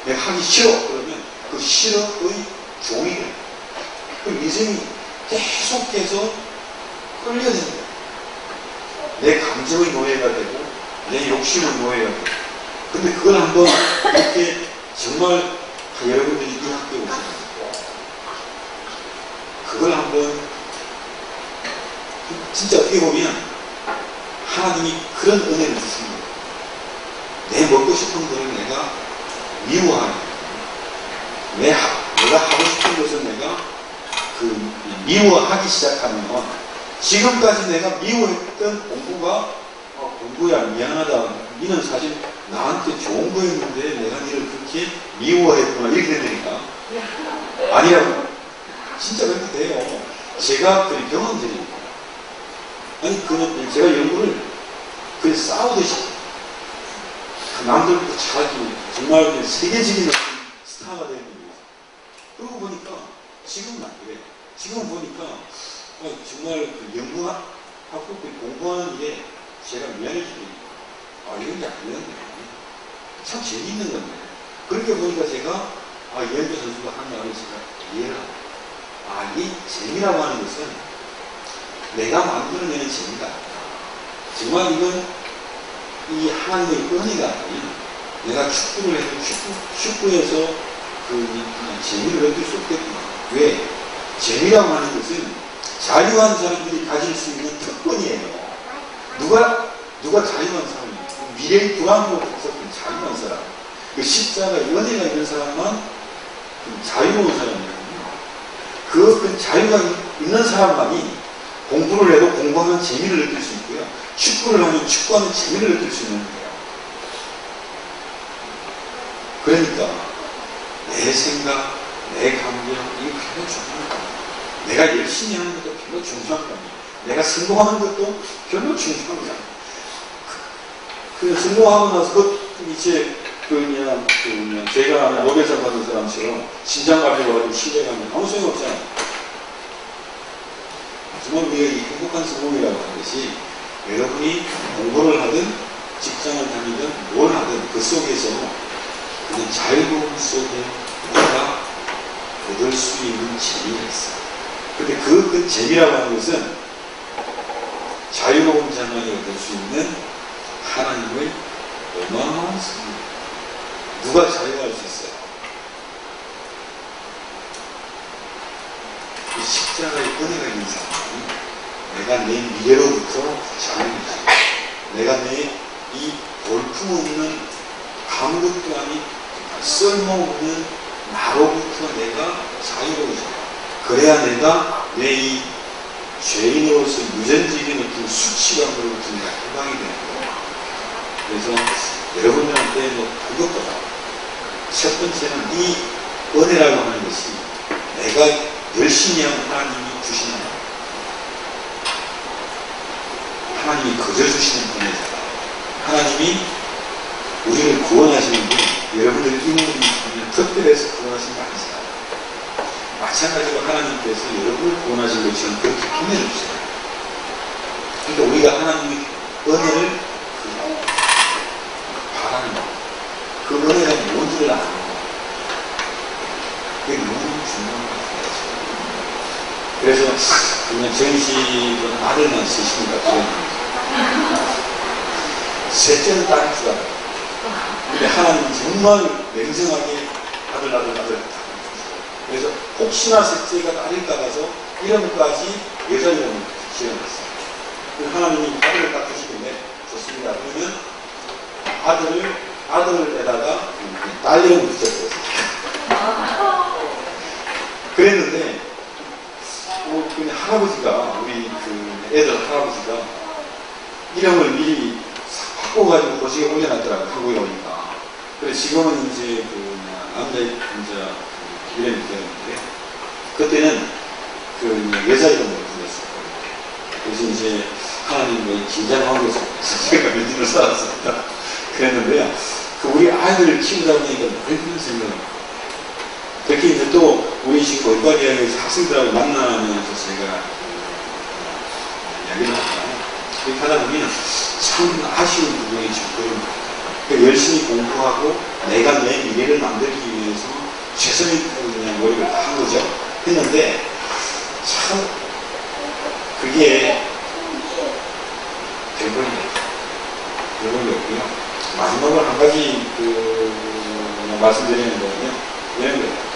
내가 하기 싫어 그러면 그 싫어의 종이 돼요. 그 믿음이 계속해서 끌려내는 거예요. 내 감정의 노예가 되고 내 욕심의 노예가 되고. 근데 그걸 한번 이렇게 정말 여러분들이 이 학교에 오셔서 그걸 한번 진짜 어떻게 보면 하나님이 그런 은혜를 주십니다. 내 먹고 싶은 거를 내가 미워하는 내가 하고 싶은 것을 내가 미워하기 시작하면 지금까지 내가 미워했던 공부가 공부야 미안하다. 니는 사실 나한테 좋은 거였는데 내가 니를 그렇게 미워했구나 이렇게 되니까 아니라고. 진짜 그렇게 돼요. 제가 그 경험들이니까. 아니 그는 제가 연구를 그냥 싸우듯이 남들도 잘하기 정말 그냥 세계적인 스타가 되는 거예요. 그러고 보니까 지금은 안 그래요. 지금 보니까 정말 그 연구하고 공부하는 게 제가 미안해지니까 이런 게 아니었네. 참 재미있는 건데. 그렇게 보니까 제가 연주 선수가 한 말을 제가 이해를 하고 이 재미라고 하는 것은 내가 만들어내는 재미가 아니라 정말 이건 이 하나님의 은혜가 아닌 내가 축구를 해도 축구에서 재미를 얻을 수 없겠구나. 왜? 재미라고 하는 것은 자유한 사람들이 가질 수 있는 특권이에요. 누가 자유한 사람이에요? 미래의 불안으로 없었던 자유한 사람. 그 십자가 은혜가 있는 사람만 자유로운 사람이거든요. 그 자유가 있는 사람만이 공부를 해도 공부하는 재미를 느낄 수 있고요. 축구를 하면 축구하는 재미를 느낄 수 있는 거예요. 그러니까 내 생각, 내 감정 이거 별로 중요한 거 아니에요. 내가 열심히 하는 것도 별로 중요한 거 아니에요. 내가 성공하는 것도 별로 중요한 거 아니에요. 그 성공하고 나서 이제 제가 노벨상 받은 사람처럼 신장 가지고 신뢰하면 아무 소용 없잖아요. 정말 우리가 이 행복한 성공이라고 하는 것이 여러분이 공부를 하든 직장을 다니든 뭘 하든 그 속에서 그냥 자유로움 속에 우리가 얻을 수 있는 재미가 있어요. 근데 그 재미라고 하는 것은 자유로운 자만이 얻을 수 있는 하나님의 어마어마한 승리. 누가 자유할 수 있어요? 이 십자가의 은혜가 있는 사람이 내가 내 미래로부터 자유해지고 내가 내 이 볼품없는 아무것도 아닌 쓸모없는 나로부터 내가 자유로워져. 그래야 내가 내 이 죄인으로서 유전적인 어떤 수치감으로부터 내가 해방이 되는 거예요. 그래서 여러분들한테 그것보다 첫 번째는 이 은혜라고 하는 것이 내가 열심히 하면 하나님이 주시는 하나님이 거저 주시는 은혜잖아. 하나님이 우리를 구원하시는 분, 여러분들 인물이 특별해서 구원하신 거 아니잖아요. 마찬가지로 하나님께서 여러분을 구원하신 것처럼 그렇게 은혜를 주세요. 그러니까 우리가 하나님의 은혜를 바라는 거. 그 은혜가 뭔지를 아는 거. 그게 너무 중요한 것 같아요. 그래서 그냥 정식은 아들만 쓰십니다. 셋째는 딸일 줄 알아요. 근데 하나님은 정말 냉정하게 아들. 그래서 혹시나 셋째가 딸일까 봐서 이름까지 여자 이름을 지어놨어요. 하나님이 아들을 딱 주시는데 좋습니다. 그러면 아들에다가 딸 이름을 붙였어요. 그랬는데 그냥 할아버지가 우리 애들 할아버지가 이름을 미리 바꿔가지고 거시기에 올려놨더라고요. 한국에 오니까. 그래서 지금은 이제 남자 이름이 되었는데 그때는 여자 이름으로 불렀어요. 그래서 이제 하나님 뭐 긴장하고 제가 몇 년을 살았습니다. 그랬는데요. 그 우리 아이들을 키우다 보니까 늘 그런 생각을 특히 이제 또 우리 지금 올바리아에서 학생들하고 만나면서 제가 이야기를 하잖아요. 그렇게 하다 보면 참 아쉬운 부분이 좀 그런 열심히 공부하고 내가 내 미래를 만들기 위해서 최선의 그냥 노력을 다 한 거죠. 했는데 참 그게 별볼이 없고요. 마지막으로 한 가지 그냥 말씀드리는 거는요. 이런 거예요.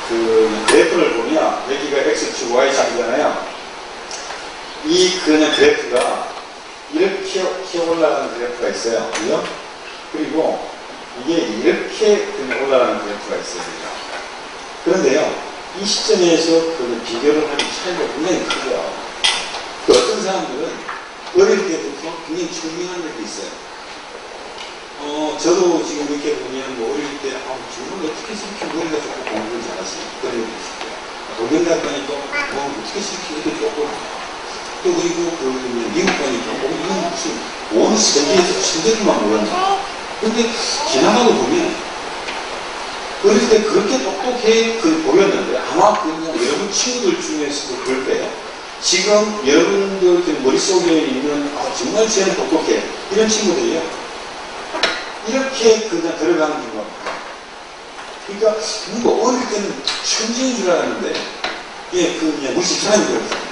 그 그래프를 보면 여기가 X축 Y축이잖아요. 이 그냥 그래프가 이렇게 올라가는 그래프가 있어요. 그죠? 그리고 이게 이렇게 그냥 올라가는 그래프가 있어요. 그런데요, 이 시점에서 그 비교를 하는 차이가 굉장히 크죠. 그 어떤 사람들은 어릴 때부터 굉장히 총명한 적이 있어요. 저도 지금 이렇게 보면 뭐 어릴 때, 정말 어떻게 저렇게 머리가 좋고 공부를 잘하지? 그런 적이 있어요. 동경 가니까, 어떻게 저렇게 이렇게 좋고 또 그리고 그 미국 가니까 이건 무슨 온 세계에서 천재들만 모였나. 근데 지나가고 보면 어릴 때 그렇게 똑똑해 보였는데 아마 그냥 여러분 친구들 중에서도 그럴 거예요. 지금 여러분들 머릿속에 있는 정말 쟤는 똑똑해 이런 친구들이요. 이렇게 그냥 들어가는 겁니다. 그러니까 뭔가 어릴 때는 천재인 줄 알았는데 그냥 무식 사람이 되었어요.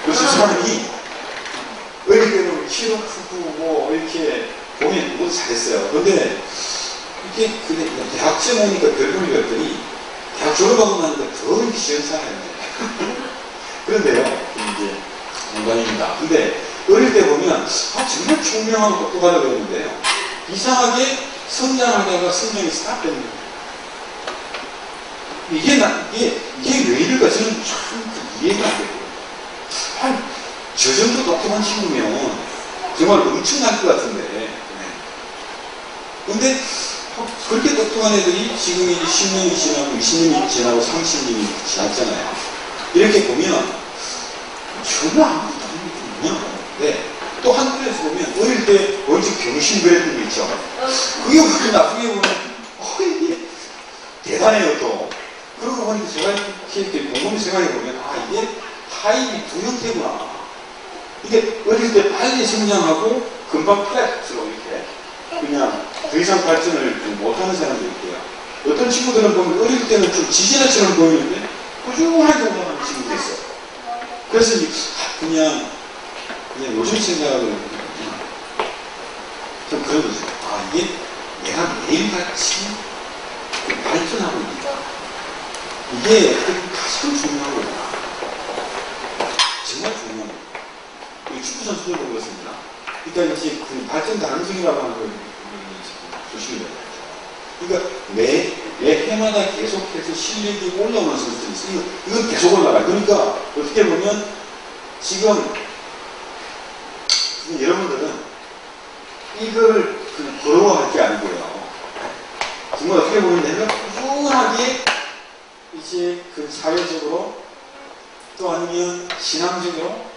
그래서 사람이 어릴 때는 키도 크고 뭐 이렇게 보면 모두 잘했어요. 근데 이게 대학생 오니까 별볼이 갔더니 대학 졸업하고 나니까 더 이렇게 시원찮아요. 그런데요, 이제 농담입니다. 근데 어릴 때 보면 정말 총명하고 똑똑하다고 그러는데요. 이상하게 성장하다가 성장이 스탑되는 거예요. 이게 왜 이럴까 저는 참 이해가 안 되고. 저 정도 똑똑한 친구면 정말 엄청날 것 같은데. 근데 그렇게 똑똑한 애들이 지금 10년이 지나고 20년이 지나고 30년이 지났잖아요. 이렇게 보면 전혀 아무것도 아니거든요. 네. 또 한편에서 보면 어릴 때 얼추 병신 그랬던 거 있죠. 그게 그렇게 나중에 보면 이게 대단해요 또. 그러고 보니까 제가 이렇게 곰곰이 생각해보면 이게 타입이 두 형태구나. 이게 어릴 때 빨리 성장하고 금방 플랫으로 이렇게 그냥 더 이상 발전을 못하는 사람도 있고요. 어떤 친구들은 보면 어릴 때는 좀 지지나처럼 보이는데 꾸준하게 올라가는 친구도 있어요. 그래서 그냥 요즘 생각을 좀 그런 거죠. 이게 내가 매일같이 발전하고 있다. 이게 가장 중요한 거구나. 정말 중요한 거예요. 축구 선수들도 그렇습니다. 그러니까 이제 그 발전 가능성이라고 하는 걸 조심해야 되죠. 그러니까 매 해마다 계속해서 실력이 올라오는 선수들이 있어요. 이건 계속 올라가요. 그러니까 어떻게 보면 지금 여러분들은 이걸 부러워할 게 아니고요. 정말 어떻게 보면 내가 꾸준하게 이제 사회적으로 또 아니면 신앙적으로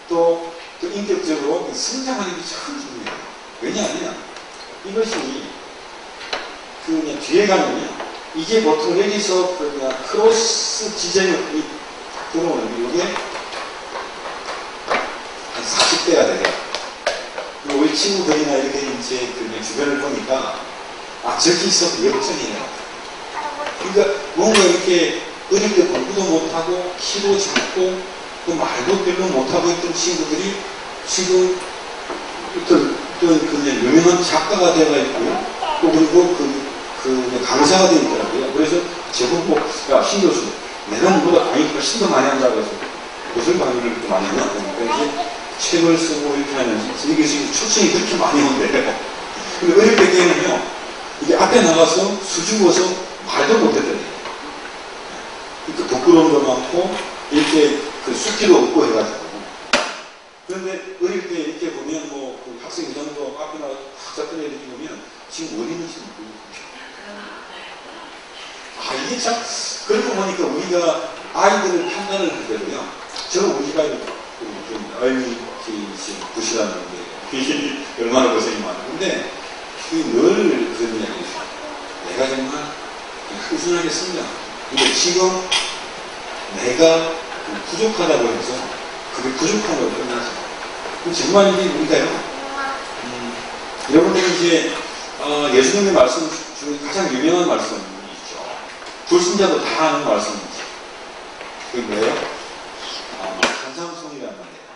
또 인격적으로 성장하는 게 참 중요해요. 왜냐하면 이것이 그냥 뒤에 가면요. 이게 보통 여기서 그냥 크로스 지점이 들어오는 이게 한 40대가 돼요. 그리고 우리 친구들이나 이렇게 이제 그냥 주변을 보니까 저기 있어도 역전이네요. 그러니까 뭔가 이렇게 어릴 때 공부도 못하고 키도 작고 또 말도 별로 못하고 있던 친구들이 지금 어떤 그냥 유명한 작가가 되어 있고요. 또 그리고 강사가 되어 있더라고요. 그래서 저보고 신 교수 내가 너보다 강의 훨씬 더 많이 한다고 해서 무슨 강의를 그렇게 많이 하냐. 그러니까 이제 책을 쓰고 이렇게 하면서 이게 지금 초청이 그렇게 많이 온대요. 근데 어릴 때에는요 이게 앞에 나가서 수줍어서 말도 못했더니 그러니까 부끄러움도 많고 이렇게 숙기도 없고 해가지고. 그런데 어릴 때 이렇게 보면 그 학생 회장도 앞에 나가서 탁 잡던 애들이 보면 지금 어디 있는지 모르겠어요. 이게 참 그러고 보니까 우리가 아이들을 판단을 할 때도요. 저는 우리가 아유, 지금 부시라는 게 얼마나 고생이 많아. 근데 늘 그런 이야기 해요. 내가 정말 꾸준하게 성장. 근데 지금 내가 부족하다고 해서 그게 부족하다고 끝나지. 그럼 정말 이게 우리가요. 여러분들은 이제 예수님의 말씀 중에 가장 유명한 말씀이 있죠. 불신자도 다 아는 말씀이죠. 그게 뭐예요? 산상송이란 말이에요.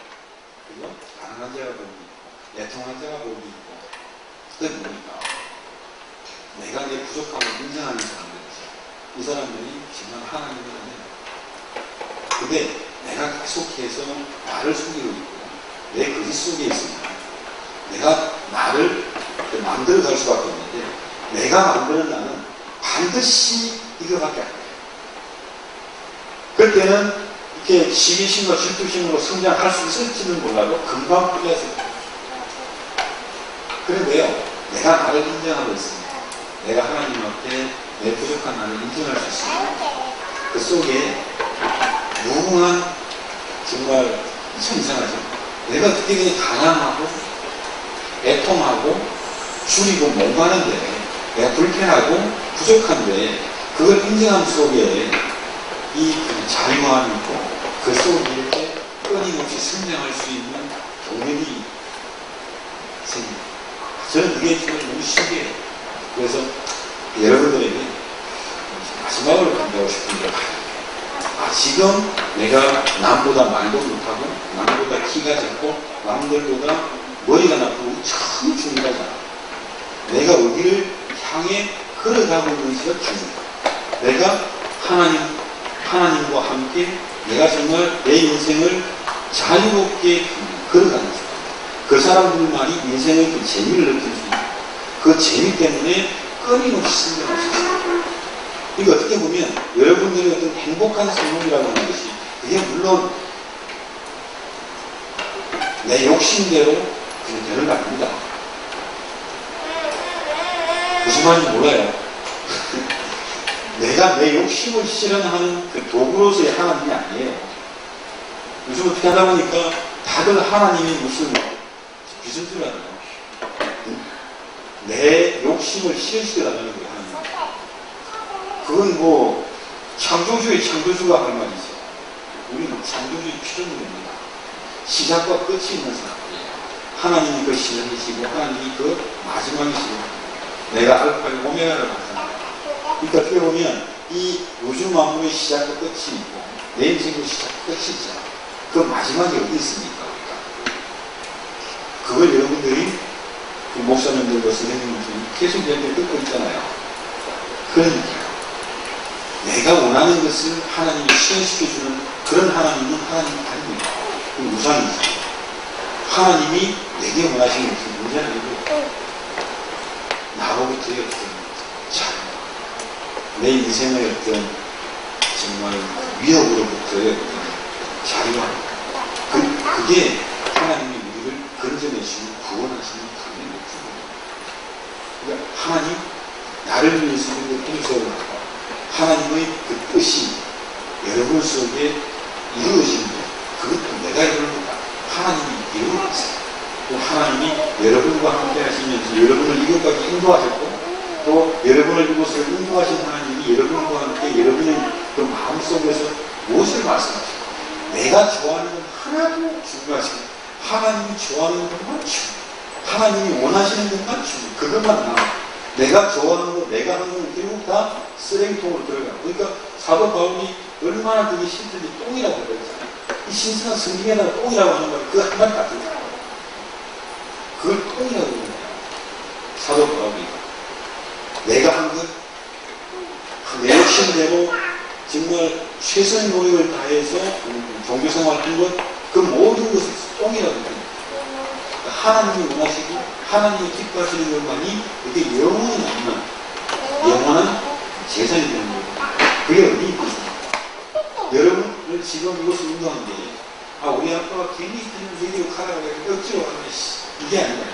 그죠? 가난한 자가 복이 있고, 애통한 자가 복이 있고, 그게 뭡니까? 내가 내 부족함을 인정하는 사람들이죠. 이 사람들이 정말 하나님을 아니에요. 근데 내가 계속해서 나를 속이고 있고, 내 거짓 속에 있으면 내가 나를 만들어 갈 수밖에 없는데, 내가 만드는 나는 반드시 이거밖에 안 돼요. 그럴 때는 이렇게 시기심과 질투심으로 성장할 수 있을지는 몰라도 금방 풀려서. 그런데요, 내가 나를 인정하고 있습니다. 내가 하나님 앞에 내 부족한 나를 인정할 수 있습니다. 그 속에 무궁한 정말 참 이상하죠. 내가 그때 그냥 가난하고 애통하고 줄이고 몽가는데 내가 불편하고 부족한데 그걸 인정함 속에 이 자유함이 있고 그 속에 이렇게 끊임없이 성장할 수 있는 동력이 생깁니다. 저는 그게 정말 너무 신기해요. 그래서 여러분들에게 마지막으로 강조하고 싶은 게 지금 내가 남보다 말도 못하고 남보다 키가 작고 남들보다 머리가 나쁘고 참 중요하잖아. 내가 어디를 향해 걸어가고 있는지가 중요해. 내가 하나님과 함께 내가 정말 내 인생을 자유롭게 걸어가는 것. 그 사람들만이 인생의 그 재미를 느낄 수 있는 그 재미 때문에 끊임없이 성장할 수 있어요. 이거 어떻게 보면 여러분들의 어떤 행복한 삶이라고 하는 것이 그게 물론 내 욕심대로 그냥 되는 거 아닙니다. 무슨 말인지 몰라요. 내가 내 욕심을 실현하는 그 도구로서의 하나님이 아니에요. 요즘 어떻게 하다 보니까 다들 하나님이 무슨 빚을 들어요. 내 욕심을 실현시켜달라는 거예요. 하나님. 그건 뭐 창조주의 창조주가 할 말이죠. 우리는 창조주의 피조물입니다. 시작과 끝이 있는 사람이에요. 하나님이 그 시작이시고 하나님이 그 마지막이시고 내가 알파고 오메가를 말합니다. 그러니까 어떻게 보면 이 우주 만물의 시작과 끝이 있고 내 인생의 시작과 끝이 있잖아. 그 마지막이 어디 있습니까? 그걸 여러분들이 그 목사님들과 선생님들이 계속 연결 듣고 있잖아요. 그러니까요. 내가 원하는 것을 하나님이 실현시켜주는 그런 하나님은 하나님이 아닙니다. 그 우상이죠. 하나님이 내게 원하시는 것은 문제는 아니고 나로부터의 어떤 자유, 내 인생의 어떤 정말 위협으로부터의 어떤 자유함, 그게 하나님이 우리를 건져내시고 구원하시는 그런 목적입니다. 그러니까 하나님, 나를 위해서 우리를 통솔하고 하나님의 그 뜻이 여러분 속에 이루어지는 것, 그것도 내가 이루는 거다. 하나님이 이루어졌어요. 하나님이 여러분과 함께 하시면서 여러분을 이곳까지 인도하셨고 또 여러분을 이곳으로 인도하신 하나님이 여러분과 함께 여러분의 그 마음속에서 무엇을 말씀하실까? 내가 좋아하는 건 하나도 중요하지 하나님이 좋아하는 것만 중요해. 하나님이 원하시는 것만 중요해. 그것만 나와. 내가 좋아하는 거, 내가 하는 건 결국 다 쓰레기통으로 들어가. 그러니까 사도 바울이 얼마나 그게 신선이 똥이라고 그랬잖아요. 이 신선한 성경에다가 똥이라고 하는 말, 그 한 마디 같은 거예요. 그걸 똥이라고 그러는 거예요. 사도 바울이. 내가 한 것, 내 욕심대로 정말 최선의 노력을 다해서 종교생활 한 것, 그 모든 것을 똥이라고 그래요. 하나님이 원하시고 하나님이 기뻐하시는 것만이 이게 영원히 남는 영원한 재산이 되는 거예요. 그게 어디 있겠습니까? 여러분을 지금 이것을 운동하는 게 우리 아빠가 괜히 얘기를 하라고 해서 억지로 하는 이게 아니에요.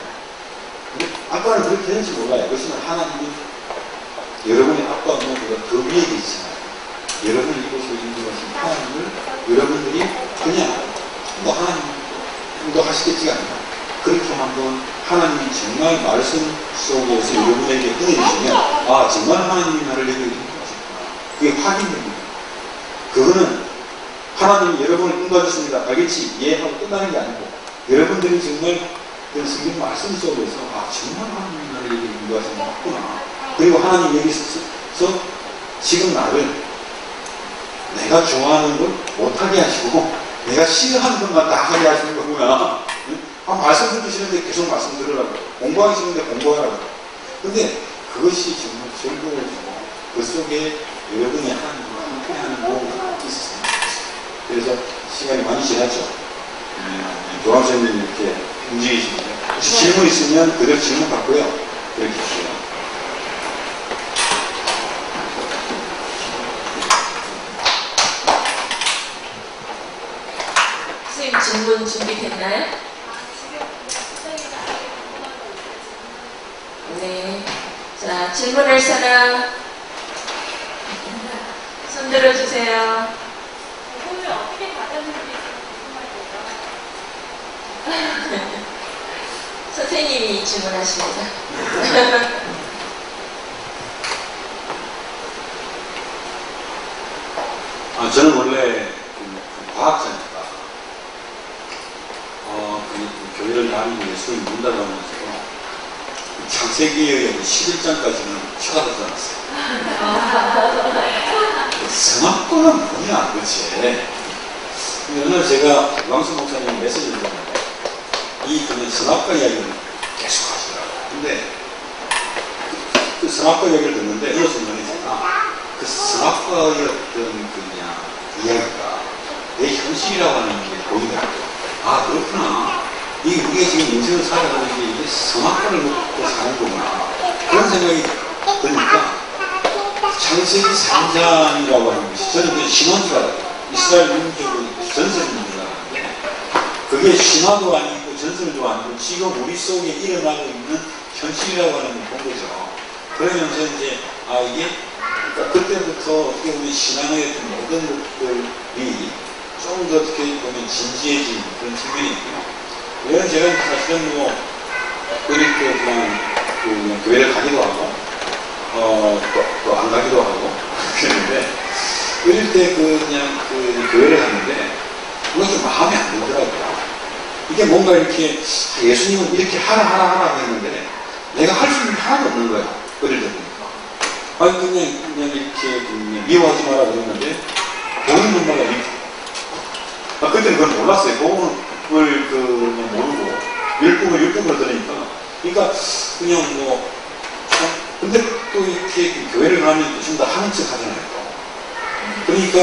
아빠는 그렇게 되는지 몰라요. 그렇지만 하나님이 여러분의 아빠 어머니보다 더 위에 계시잖아요. 여러분을 이곳으로 인도하신 하나님을 여러분들이 그냥 하나님 인도하시겠지가 아니라 그렇게 한번 하나님이 정말 말씀 속에서 여러분에게 꺼내주시면 아 정말 하나님이 나를 여기에 인도하셨구나. 그게 확인됩니다. 그거는 하나님이 여러분을 인도하셨습니다. 알겠지? 예 하고 끝나는 게 아니고 여러분들이 정말 그 성경 말씀 속에서 아 정말 하나님이 나를 여기에 인도하셨구나. 그리고 하나님 여기서 지금 나를 내가 좋아하는 걸 못하게 하시고 내가 싫어하는 것만 다 하게 하시는 거구나. 아, 말씀 듣기 싫은데 계속 말씀 들으라고. 공부하기 싫은데 공부하라고. 근데 그것이 정말 즐거워지고 그 속에 여러분이 하나님과 함께하는 모험이 있었습니다. 그래서 시간이 많이 지났죠. 조감선생님이 이렇게 움직이시는데 혹시 질문 있으면 그대로 질문 받고요. 그렇게 주세요.
선생님 질문 준비됐나요? 네. 자, 질문할 사람 손 들어주세요.
오늘 어떻게 받았는지 궁금하네요.
선생님이 질문하십니다.
아, 저는 원래 과학자니까 교회를 다니는 예수를 믿는다고 하면서 창세기의 11장까지는 쳐다보지 않았어요. 선악과가 뭐냐 도대체. 근데 어느 날 제가 왕수 목사님 메시지를 듣는데 그냥 선악과 이야기를 계속 하시더라고요. 근데 그 선악과 이야기를 듣는데 어느 순간에 제가 그 선악과의 어떤 그냥 이야기가 내 현실이라고 하는 게 보이더라고요. 아 그렇구나. 우리가 지금 인생을 살아가는 게 이게 선악과를 먹고 사는 거구나. 그런 생각이 드니까 창세기 3장이라고 하는 것이 저는 그냥 신화인 줄 알아요. 이스라엘 민족은 전설인 줄 알았는데 그게 신화도 아니고 전설도 아니고 지금 우리 속에 일어나고 있는 현실이라고 하는 걸 본 거죠. 그러면서 이제 이게 그러니까 그때부터 어떻게 보면 신앙의 모든 것들이 좀 더 어떻게 보면 진지해진 그런 측면이 있고요. 왜냐면 제가 사실은 어릴 때 그냥 교회를 가기도 하고, 또 안 가기도 하고, 그랬는데, 어릴 때 그냥 교회를 갔는데, 그건 좀 마음에 안 들더라고요. 이게 뭔가 이렇게, 예수님은 이렇게 하라 했는데, 내가 할 수 있는 게 하나도 없는 거예요. 어릴 때 보니까. 그냥 이렇게 미워하지 마라 그랬는데, 보는 것마다 이렇게. 그때는 그걸 몰랐어요. 복음을 그냥 모르고 율법을 들으니까 그러니까 그냥 근데 또 이렇게 교회를 가면 좀 더 하는 척 하잖아요. 그러니까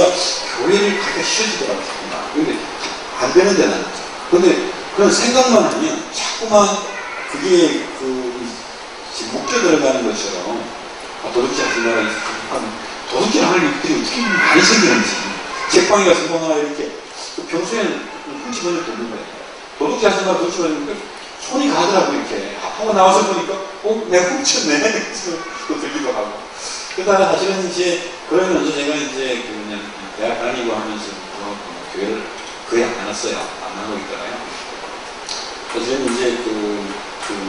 교회를 가기가 싫어지더라고요. 근데 안 되는데 나는. 근데 그런 생각만 하면 자꾸만 그게 지금 묶여 들어가는 것처럼 도둑질 하지 마라. 도둑질 하는 일들이 어떻게 많이 생기는지. 책방에 가서 뭐 하나 이렇게 평소에는 훔치는 게 없는 거예요. 도둑질 하지 마라, 도둑질 하니까 손이 가더라고, 이렇게. 하고 나와서 보니까, 내가 훔쳤네. 또 들기도 하고. 그러다가 사실은 이제, 그러면서 제가 이제 그냥 대학 다니고 하면서 교회를 거의 안 다녔어요. 안 하고 있더라고요. 사실은 이제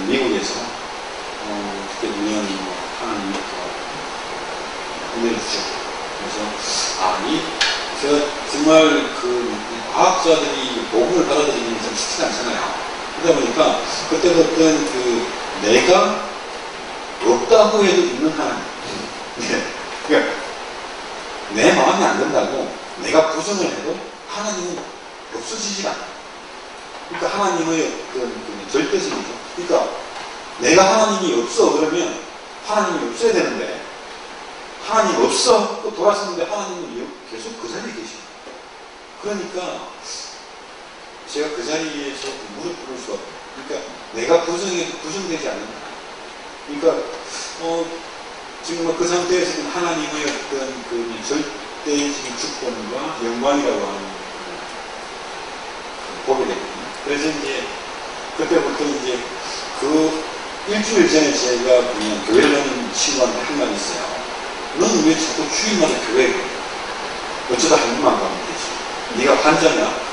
미국에서, 그때 보면 하나님이 보내주죠. 그래서, 제가 정말 과학자들이 복음을 받아들이는 게 참 쉽지 않잖아요. 그러다 보니까 그때도 어떤 내가 없다고 해도 있는 하나님. 그러니까 내 마음에 안 든다고 내가 부정을 해도 하나님은 없어지지 않아. 그러니까 하나님의 절대성이죠. 그러니까 내가 하나님이 없어 그러면 하나님이 없어야 되는데 하나님 없어 또 돌아섰는데 하나님은 계속 그 자리에 계셔. 그러니까 제가 그 자리에서 무릎 꿇을 수가 없어요. 그러니까 내가 부정되지 않는다. 그러니까 지금 그 상태에서는 하나님의 어떤 절대적인 주권과 영광이라고 하는 보게 되거든요. 그래서 이제 그때부터 이제 일주일 전에 제가 그냥 교회를 가는 친구한테 한 말이 있어요. 너는 왜 자꾸 주일마다 교회에 가? 어쩌다 한 번만 가면 되지. 네가 환자냐?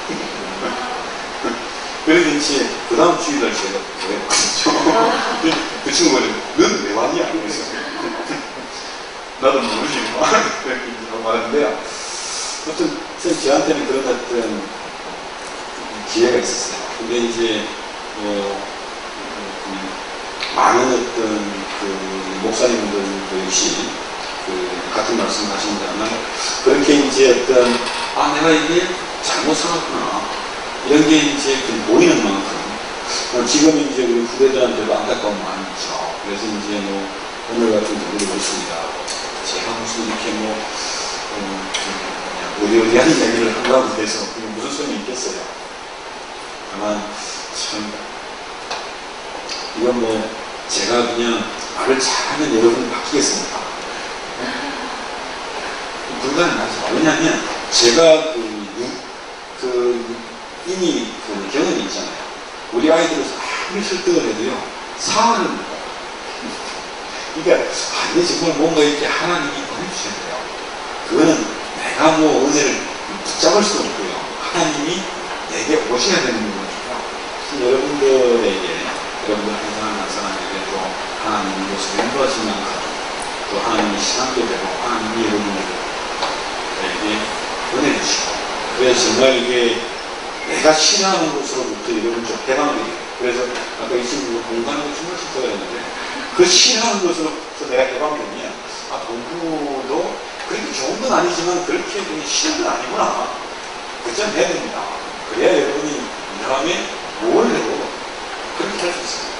그래서 그리고 이제 그 다음 주일날 제가 보냈거든요. 그 친구가 넌 왜 왔냐? 그래서 나도 모르지 뭐. 그렇게 하고 말했는데요. 아무튼 저한테는 그런 어떤 기회가 있었어요. 근데 이제 많은 어떤 그 목사님들도 역시 그 같은 말씀을 하신다면 그렇게 이제 어떤 내가 이게 잘못 살았구나 이런 게 이제 보이는 만큼 지금 이제 우리 후대들한테도 안타까운 마음이 있죠. 그래서 이제 뭐 오늘 같은 경우도 있습니다. 제가 무슨 이렇게 어디어디한 이야기를 한다고 해서 그게 무슨 소용이 있겠어요. 다만 참 이건 뭐 제가 그냥 말을 잘하면 여러분이 바뀌겠습니다. 불가능하죠. 왜냐하면 제가 이미 경험이 있잖아요. 우리 아이들을 아무리 설득을 해도요, 사활을 못해요. 그러니까, 이게 정말 뭔가 이렇게 하나님이 보내주셔야 돼요. 그거는 내가 뭐 은혜를 붙잡을 수도 없고요. 하나님이 내게 오셔야 되는 거거든요. 여러분들에게, 여러분들 한 사람 한 사람에게 또 하나님이 이것을 인도하신 만큼 또 하나님의 신앙교대로 하나님이 여러분들에게 은혜 주시고 그래서 정말 이게 내가 싫어하는 것으로부터 여러분 좀 해방이 돼요. 그래서 아까 이 친구가 공부하는 거 정말 싫다고 했는데 그 싫어하는 것으로부터 내가 해방되면 공부도 그렇게 좋은 건 아니지만 그렇게 싫은 건 아니구나. 그점 해야 됩니다. 그래야 여러분이 이 다음에 뭘 해도 그렇게 할 수 있어요.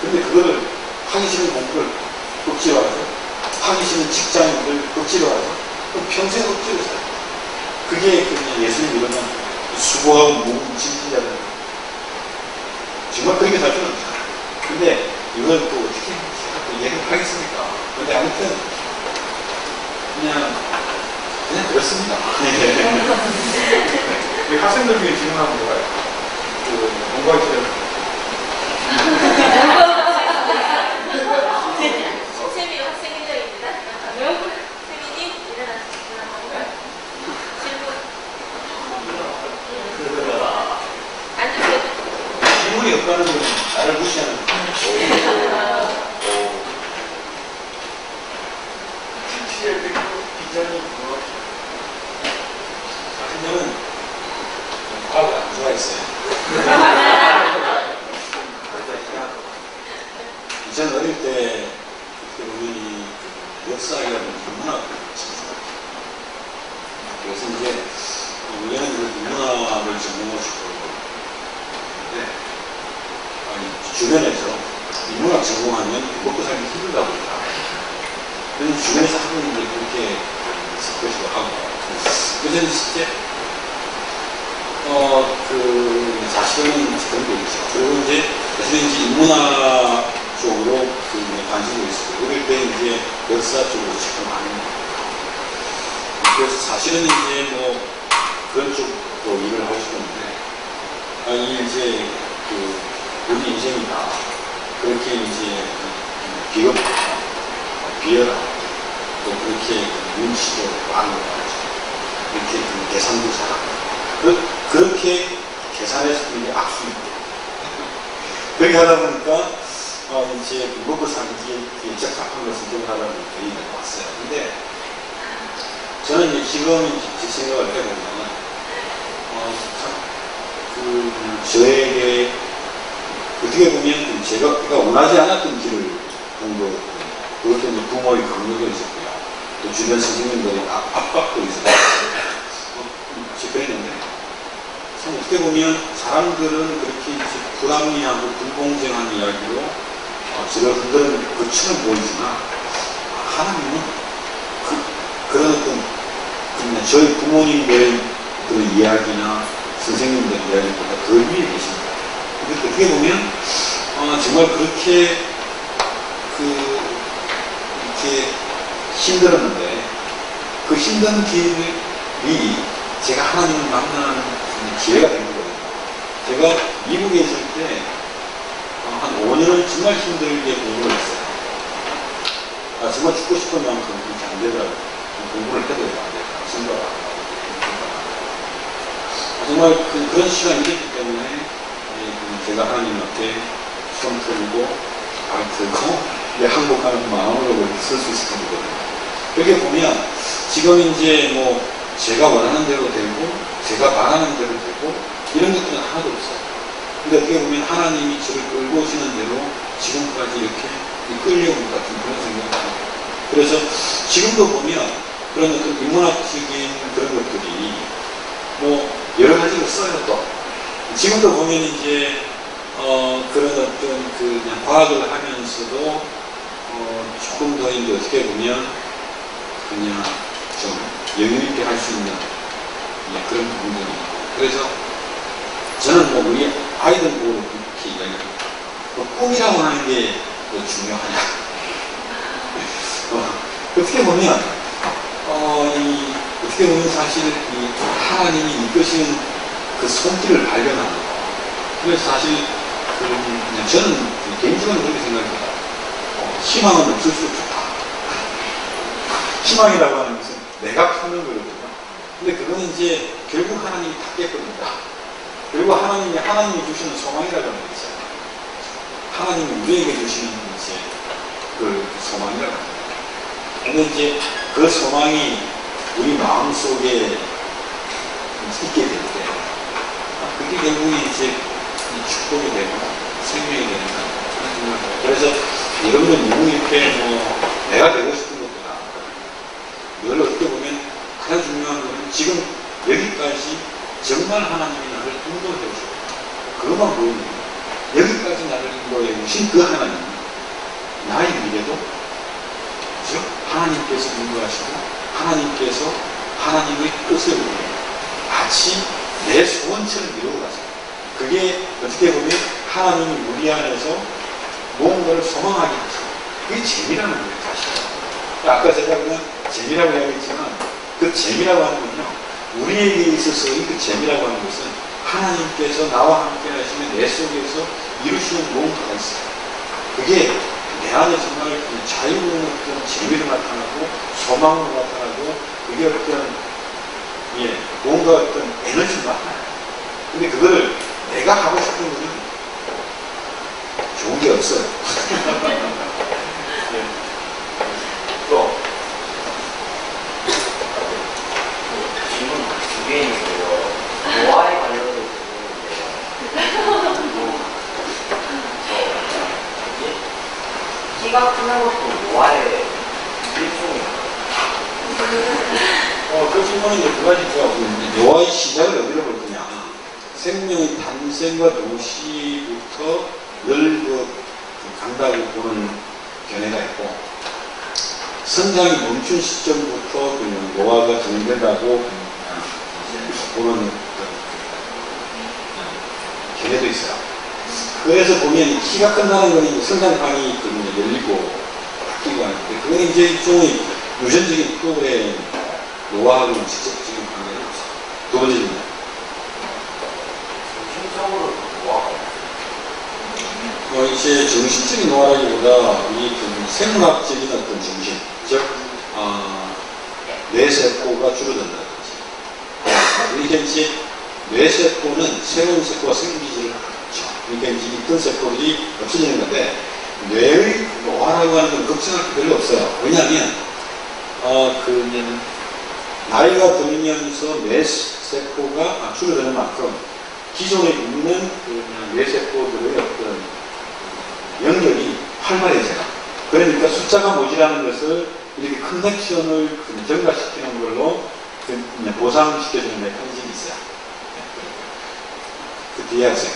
근데 그거를 하기 싫은 공부를 억지로 하죠. 하기 싫은 직장인들 억지로 하죠. 그럼 평생 억지로 살아요. 그게 그냥 예수님 이러면 수고하고 무진자들 정말 그렇게 살 수는 없잖아요. 근데 이걸 또 어떻게 제가 또 얘기를 하겠습니까? 근데 아무튼 그냥 그렇습니다.
우리 학생들 중에 질문하는 거예요. 공부하기 싫어요.
쌤이 학생 인정입니다. 쌤이님 일어나시죠. 질문. 앉으세요.
질문이 없다는 건 나를 무시하는 거예요.
비전이 뭐?
그녀는 과학을 안 좋아했어요. 전 어릴 때 그때 우리 역사학이라는 인문학을 쳤어요. 그래서 이제 원래는 인문학을 전공하고 싶었는데 주변에서 인문학 전공하면 먹고 살기 힘들다고 그러더라고요. 그래서 주변에서 학부모님들이 그렇게 그러시고 하고 그래서 실제 사실은 그런 게 있죠. 그리고 이제 사실은 이제 인문학 쪽으로 관심이 있었고 어릴 때 이제 역사 쪽으로 지금 많이 그래서 사실은 이제 뭐 그런 쪽도 일을 하고 싶었는데 이게 이제 우리 인생이다 그렇게 이제 비열하고 또 그렇게 눈치도 많은 거 이렇게 계산도 잘하고 그렇게 계산해서 이게 악수입니다. 그렇게 하다 보니까 이제 먹고 살기 적합한 것을 좀 하다 보니까 여기가 왔어요. 근데 저는 이제 지금 제 생각을 해보면 저에게 어떻게 보면 제가 원하지 않았던 길을 본 거, 그것도 이제 부모의 강요도 있었고요. 또 주변 선생님들의 압박도 있었고요. 그랬는데 참 어떻게 보면 사람들은 그렇게 이제 불합리하고 불공정한 이야기로 저를 흔드는 것처럼 보이지만 하나님은 그런 어떤 저희 부모님들의 그런 이야기나 선생님들 이야기보다 더 위에 계십니다. 어떻게 보면 정말 그렇게 이렇게 힘들었는데 그 힘든 길이 제가 하나님을 만나는 기회가 된 거거든요. 제가 미국에 있을 때 한 5년을 정말 힘들게 공부를 했어요. 정말 죽고 싶은 만큼 그렇게 안 되더라고요. 공부를 해도 안 되더라고요. 생각을 안 하고. 정말 그런 시간이 있기 때문에
제가 하나님 앞에 손 들고 발 들고 이제 항복하는 마음으로 그렇게 쓸 수 있을 거거든요. 그렇게 보면 지금 이제 뭐 제가 원하는 대로 되고 제가 바라는 대로 되고 이런 것들은 하나도 없어요. 근데 어떻게 보면 하나님이 저를 끌고 오시는 대로 지금까지 이렇게 끌려온 것 같은 그런 생각이 듭니다. 그래서 지금도 보면 그런 어떤 인문학적인 그런 것들이 뭐 여러 가지로 써요 또. 지금도 보면 이제 그런 어떤 그 그냥 과학을 하면서도 조금 더 이제 어떻게 보면 그냥 좀 여유있게 할 수 있는 그런 부분들이 있고. 그래서 저는 뭐 우리 아이들 보고 이렇게 이야기합니다. 꿈이라고 하는 게 더 중요하냐. 어떻게 보면 어떻게 보면 사실 이 하나님이 이끄시는 그 손길을 발견하는 거. 그래서 사실 그냥 저는 개인적으로 그렇게 생각합니다. 희망은 없을수록 좋다. 희망이라고 하는 것은 내가 푸는 거거든요. 근데 그거는 이제 결국 하나님이 다 깼거든요. 그리고 하나님이 주시는 소망이라고 하는 게 있어요. 하나님이 우리에게 주시는 이제 그 소망이라고 합니다. 근데 이제 그 소망이 우리 마음 속에 있게 될 때, 그게 결국에 이제 축복이 되고 생명이 되는 거예요. 그래서 여러분은 너무 이렇게 뭐 내가 되고 싶은 것보다 늘 어떻게 보면 가장 중요한 거는 지금 여기까지 정말 하나님이 나를 인도해 주시고 그것만 보이는 거예요. 여기까지 나를 인도해 주신 그 하나님, 나의 미래도 즉 하나님께서 인도하시고 하나님께서 하나님의 뜻을 마치 내 소원처럼 이루어 가세요. 그게 어떻게 보면 하나님이 우리 안에서 무언가를 소망하게 하시고 그게 재미라는 거예요, 사실. 아까 제가 그냥 재미라고 이야기했지만 그 재미라고 하는 건요, 우리에게 있어서의 그 재미라고 하는 것은 하나님께서 나와 함께 하시면 내 속에서 이루시는 무언가가 있어요. 그게 내 안에 정말 자유로운 어떤 재미로 나타나고 소망으로 나타나고 그게 어떤 뭔가 어떤 에너지로 나타나요. 근데 그거를 내가 하고 싶은 거는 좋은 게 없어요.
또 질문 두 개 있는데요. 노화에 관련해서 키가 크는 것도 노화의 일종이에요.
그 질문은 이제 두 가지죠. 노화의 시작을 어디로 볼 거냐. 생명의 탄생과 동시부터 늘 간다고 보는 견해가 있고, 성장이 멈춘 시점부터 그냥 노화가 진행된다고 보는 견해도 있어요. 그래서 보면 키가 큰다는 건 성장판이 열리고 바뀌고 하는데, 그건 이제 일종의 유전적인 프로그램, 노화하고는 직접적인 관계가 없어요. 두 번째 질문.
정신적으로 노화가
이제 정신적인 노화라기보다 이 생물학적인 어떤 정신, 즉 뇌세포가 줄어든다든지. 그러니까 이제 뇌세포는 새로운 세포가 생기지를 않죠. 그러니까 이제 있던 세포들이 없어지는 건데, 뇌의 노화라고 하는 건 걱정할 게 별로 없어요. 왜냐하면 나이가 들면서 뇌세포가 줄어드는 만큼 기존에 있는 뇌세포들의 어떤 영역이 활발해져요. 그러니까 숫자가 모자라는 것을 이렇게 커넥션을 증가시키는 걸로 보상시켜주는 메커니즘이 있어요. 그 뒤에 학생.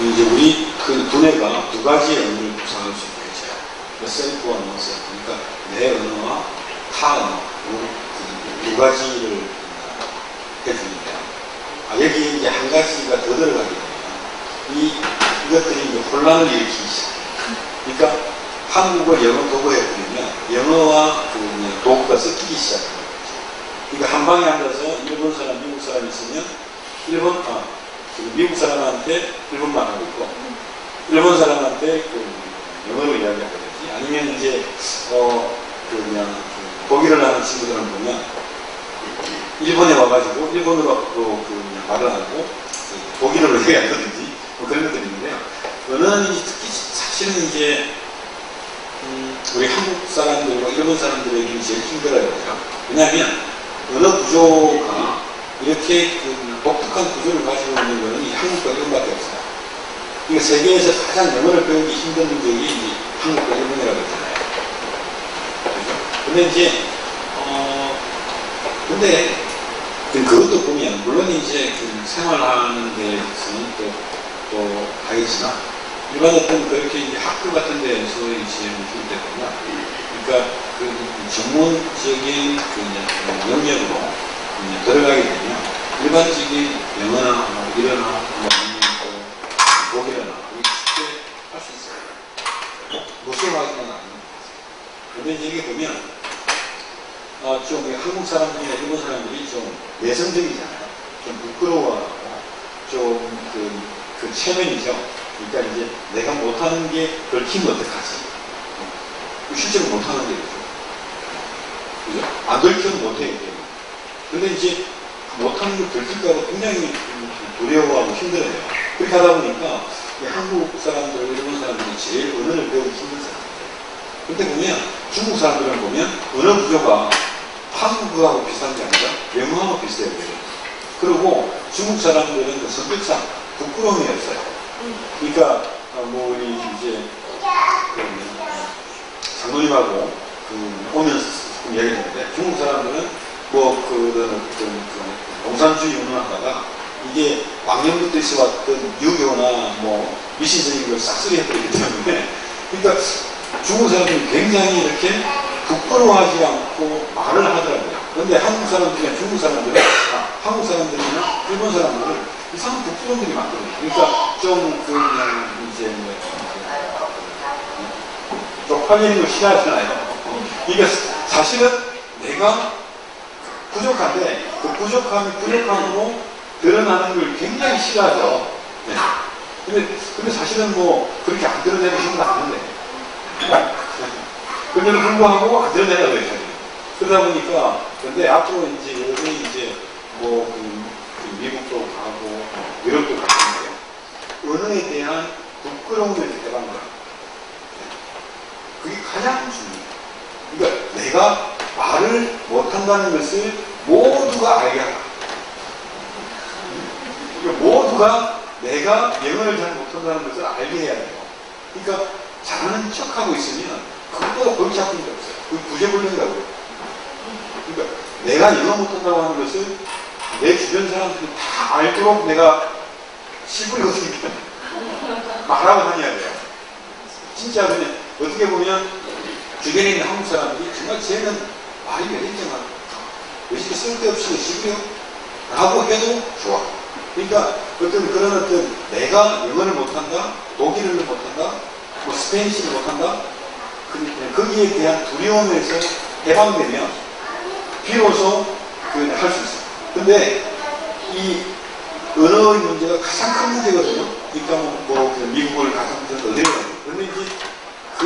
이제 우리 그 두뇌가 두 가지의 언어를 구성할 수 있겠죠. 셀프와 노셀프. 그러니까 내 언어와 타 언어. 두 가지를 해주는데, 여기 이제 한 가지가 더 들어가게 되면 이것들이 이제 혼란을 일으키기 시작해요. 그러니까 한국어, 영어, 독어 해보면 영어와 도구가 섞이기 시작하는 거죠. 그러니까 한 방에 앉아서 일본 사람, 미국 사람 있으면 지금 미국 사람한테 일본말 하고 있고 일본 사람한테 영어로 이야기하든지 아니면 이제 그냥 독일을 하는 친구들은 보면 일본에 와가지고 일본어로 그냥 말을 하고 독일어로 얘기하든지 뭐 그런 것들이 있는데 언어는 특히 사실은 이제 우리 한국 사람들과 일본 사람들에게는 제일 힘들어요. 왜냐하면 언어 구조가 이렇게 독특한 구조를 가지고 있는 것은 이 한국과 일본밖에 없어요. 그러니까 세계에서 가장 영어를 배우기 힘든 민족이 이 한국과 일본이라고 했잖아요. 그렇죠? 근데 이제 근데 그것도 보면 물론 이제 생활하는 데서는 또 다르지만 일반 어떤 그렇게 이제 학교 같은 데에서 이제 줄 때 보면 그러니까 전문적인 영역으로 들어가게 되면 일반적인 영어나 뭐 일어나 아니면 또 독일어나 쉽게 할 수 있어요. 무서워하지는 않는 거죠. 그런데 이게 보면 좀 한국 사람들이나 일본 사람들이 좀 내성적이잖아요. 좀 부끄러워하고 좀 그 체면이죠. 그러니까 이제 내가 못하는 게 걸리면 어떡하지? 실제로 못하는 게 그죠? 그죠? 안 들키면 못해요. 근데 이제 못하는 걸 들킬까봐 굉장히 두려워하고 힘들어요. 그렇게 하다 보니까 한국 사람들, 일본 사람들이 제일 언어를 배우기 힘든 사람들이에요. 근데 보면 중국 사람들은 보면 언어 구조가 한국어하고 비슷한 게 아니라 영어하고 비슷해요. 그리고 중국 사람들은 그 성격상 부끄러움이 없어요. 그러니까 뭐 우리 이제 장로님하고 오면서 얘기했는데 중국 사람들은 뭐 공산주의 운운하다가 이게 왕년부터 있어왔던 유교나 뭐 미신적인 걸 싹쓸이 해버리기 때문에 그러니까 중국 사람들이 굉장히 이렇게 부끄러워하지 않고 말을 하더라고요. 그런데 한국 사람들이나 중국 사람들은 한국 사람들이나 일본 사람들은 이상한 부끄러움들이 많거든요. 그러니까 좀 그냥 이제 쪽팔리는 걸 싫어하잖아요. 그러니까 사실은 내가 부족한데 그 부족함이 부족함으로 드러나는 걸 굉장히 싫어하죠. 네. 근데 사실은 뭐 그렇게 안 드러내고 싶은 않은데 그런데도 불구하고 안 드러내려고 해요. 그러다 보니까 근데 앞으로 이제 여기 이제 뭐 미국도 가고 유럽도 가는데요. 언어에 대한 부끄러움을 해방하는 거예요. 그게 가장 중요해요. 그러니까 내가 말을 못한다는 것을 모두가 알게 하라. 그러니까 모두가 내가 영어를 잘 못한다는 것을 알게 해야 돼요. 그러니까 잘하는 척하고 있으면 그것보다 골치 아픈 게 없어요. 그게 구제불능이라고 해요. 그러니까 내가 영어 못한다고 하는 것을 내 주변 사람들이 다 알도록 내가 시부리거든요. 말하고 다녀야 돼요. 진짜 그냥 어떻게 보면 주변에 있는 한국 사람들이 정말 쟤는 말이 왜 이렇게 많아? 왜 이렇게 쓸데없이 시부려? 라고 해도 좋아. 그러니까 그런 내가 영어를 못한다, 독일어를 못한다, 뭐 스페인시를 못한다, 거기에 대한 두려움에서 해방되면 비로소 할 수 있어요. 근데 이 언어의 문제가 가장 큰 문제거든요. 그러니까 미국어를 가장 어디로 가요. 그런데 이제 그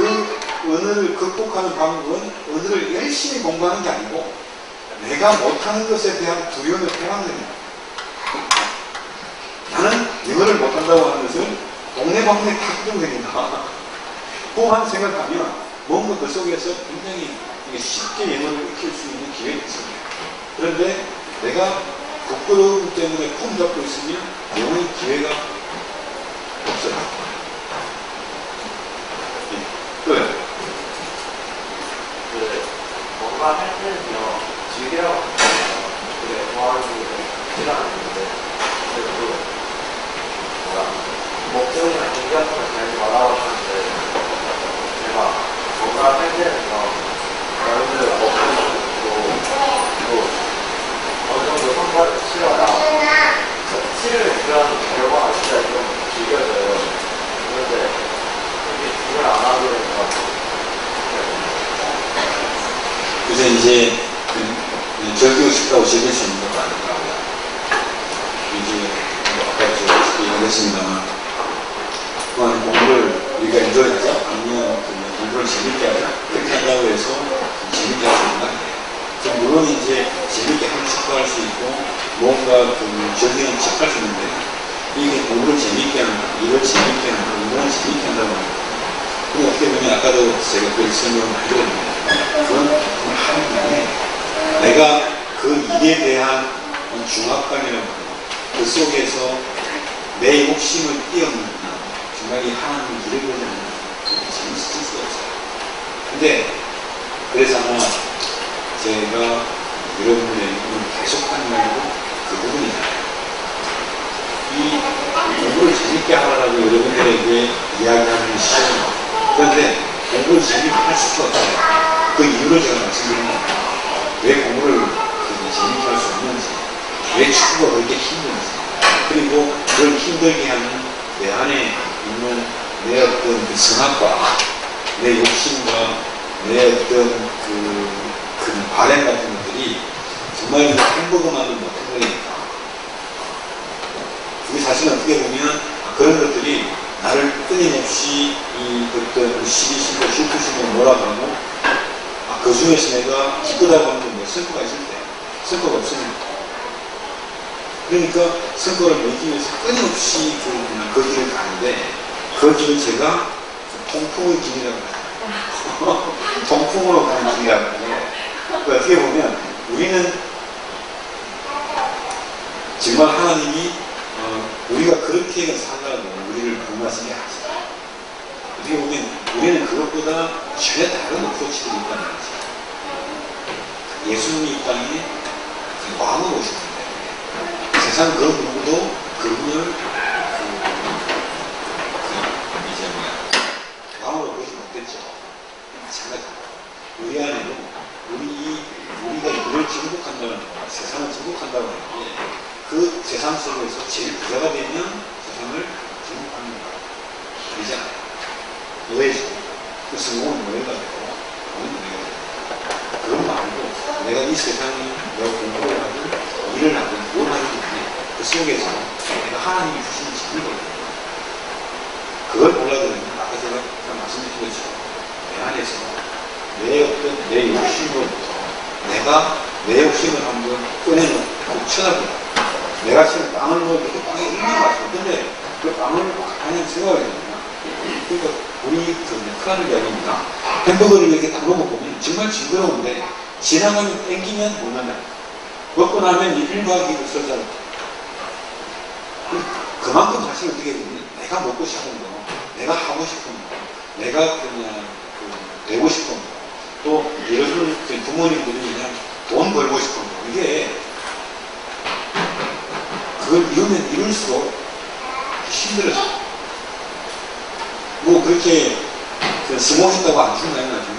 언어를 극복하는 방법은 언어를 열심히 공부하는 게 아니고 내가 못하는 것에 대한 두려움을 해방됩니다. 나는 영어를 못한다고 하는 것을 동네방네 다 걱정됩니다. 그만 생각하면 뭔가 그 속에서 굉장히 쉽게 영어를 익힐 수 있는 기회가 있습니다. 그런데 내가 부끄러움 때문에 폼 잡고 있으면 영어의 기회가 없어요. 네. 또요.
뭔가 할 때는요, 즐기라고 하잖아요. 그래, 좋아하는 게 싫어하는데, 그래도, 목적이나 동기 같은 걸 달지 말라고 하는데, 제가 뭔가 할 때는요, 여러분들 또 어느 정도 성과를 치러야, 치를 들어가는 결과가 진짜 좀 즐겨져요. 그런데, 이게 그걸 안 하게 되니까,
그래서 이제 즐기고 싶다고 즐길 수 있는 것도 아니더라고요. 이제 뭐 아까 저 얘기했습니다만 그만 공부를 우리가 인정하자 아니면 공부를 재밌게 하자 그렇게 한다고 해서 재밌게 할 수 있는 거 아니에요. 물론 이제 재밌게 하는 척도 할 수 있고 뭔가 즐기는 척 할 수 있는데 이게 공부를 재밌게 하는 일을 재밌게 하는 운동을 재밌게 한다고 합니다. 그리고 어떻게 보면 아까도 제가 그렇게 설명을 많이 드렸는데 그건 하나님의 내가 그 일에 대한 중압감이라고 하는 그 속에서 내 욕심을 뛰어넘는 정말 이 하나님을 이루려는 재밌을 수가 없어요. 근데 그래서 아마 제가 여러분들에게 계속 하는 말도 그 부분이잖아요. 이 공부를 재밌게 하라고 여러분들에게 이야기하는 시간이에요. 그런데 공부를 재밌게 할 수가 없어요. 그 이유를 제가 말씀드리는 거예요. 왜 공부를 재밌게 할 수 없는지, 왜 축구가 그렇게 힘든지, 그리고 그걸 힘들게 하는 내 안에 있는 내 어떤 그 성악과 내 욕심과 내 어떤 그 바램 같은 것들이 정말 행복만은 못한 거니까. 그게 사실 어떻게 보면 그런 것들이 나를 끊임없이 이 어떤 시기심과 슈프심을 몰아가고 그 중에서 내가 기쁘다고 하는 건 성과가 있을 때 성과가 없으니까 그러니까 성과를 내기 위해서 끊임없이 그 길을 가는데 그 길을 제가 통풍의 길이라고 해요. 통풍으로 가는 길이라고 해요. 그러니까 어떻게 보면 우리는 정말 하나님이 우리가 그렇게 살라고 우리를 부름하신 게 아니죠. 어떻게 보면 우리는 그것보다 전혀 다른 어프로치들이 있다는 거죠. 예수님이 이 땅에 왕으로 오셨는데 세상 그 누구도 그분을 이제 왕으로 보지 못했죠. 마찬가지로 우리 안에도 우리가 이를 정복한다는 거, 세상을 정복한다고 하는 게 그 세상 속에서 제일 부자가 되면 세상을 정복하는 거 아니잖아요. 노예죠. 그 성공은 노예가 되고 노예가 되고 그런 말고 내가 이 세상에 내가 공부를 하든 일을 하든 뭘 하든 그 속에서 내가 하나님이 주신 재미거든요. 그걸 몰라야 되는 건 아까 제가 말씀드린 것처럼 내 안에서 내 어떤 내 욕심으로부터 내가 내 욕심을 한번 꺼내는 꼭 쳐다보라. 내가 지금 빵을 먹을 때 빵이 얼마나 맛있어. 근데 그 빵을 가만히 생각해야 됩니다. 그러니까 우리 크라를 이야기입니다. 햄버거를 이렇게 딱 먹어보면 정말 징그러운데 지나가면 땡기면 못 만나. 먹고 나면 1박 2일 설사를. 그만큼 사실 어떻게 보면 내가 먹고 싶은 거, 내가 하고 싶은 거, 내가 그냥 되고 싶은 거, 또 여러분 부모님들이 그냥 돈 벌고 싶은 거, 이게 그걸 이루면 이룰수록 힘들어져. 뭐 그렇게 스모했다고 안 죽나요 나중에?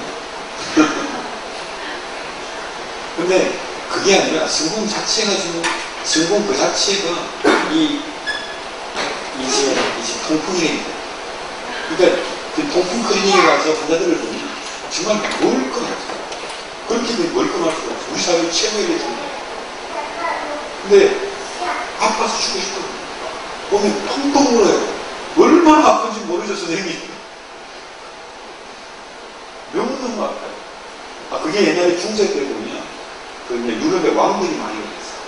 근데 그게 아니라 성공 자체가 지금 성공 그 자체가 이제 통풍이니까. 그러니까 그 통풍 클리닉에 가서 환자들을 보면 정말 멀끔하죠. 그렇게 멀끔할 수가 없어. 우리 사회 최고의 대통령. 근데 아파서 죽고 싶어. 보면 펑펑 울어요. 얼마나 아픈지 모르죠, 선생님이. 너무너무 아파요. 그게 옛날에 중세 때 보면 유럽의 왕들이 많이 그랬어요.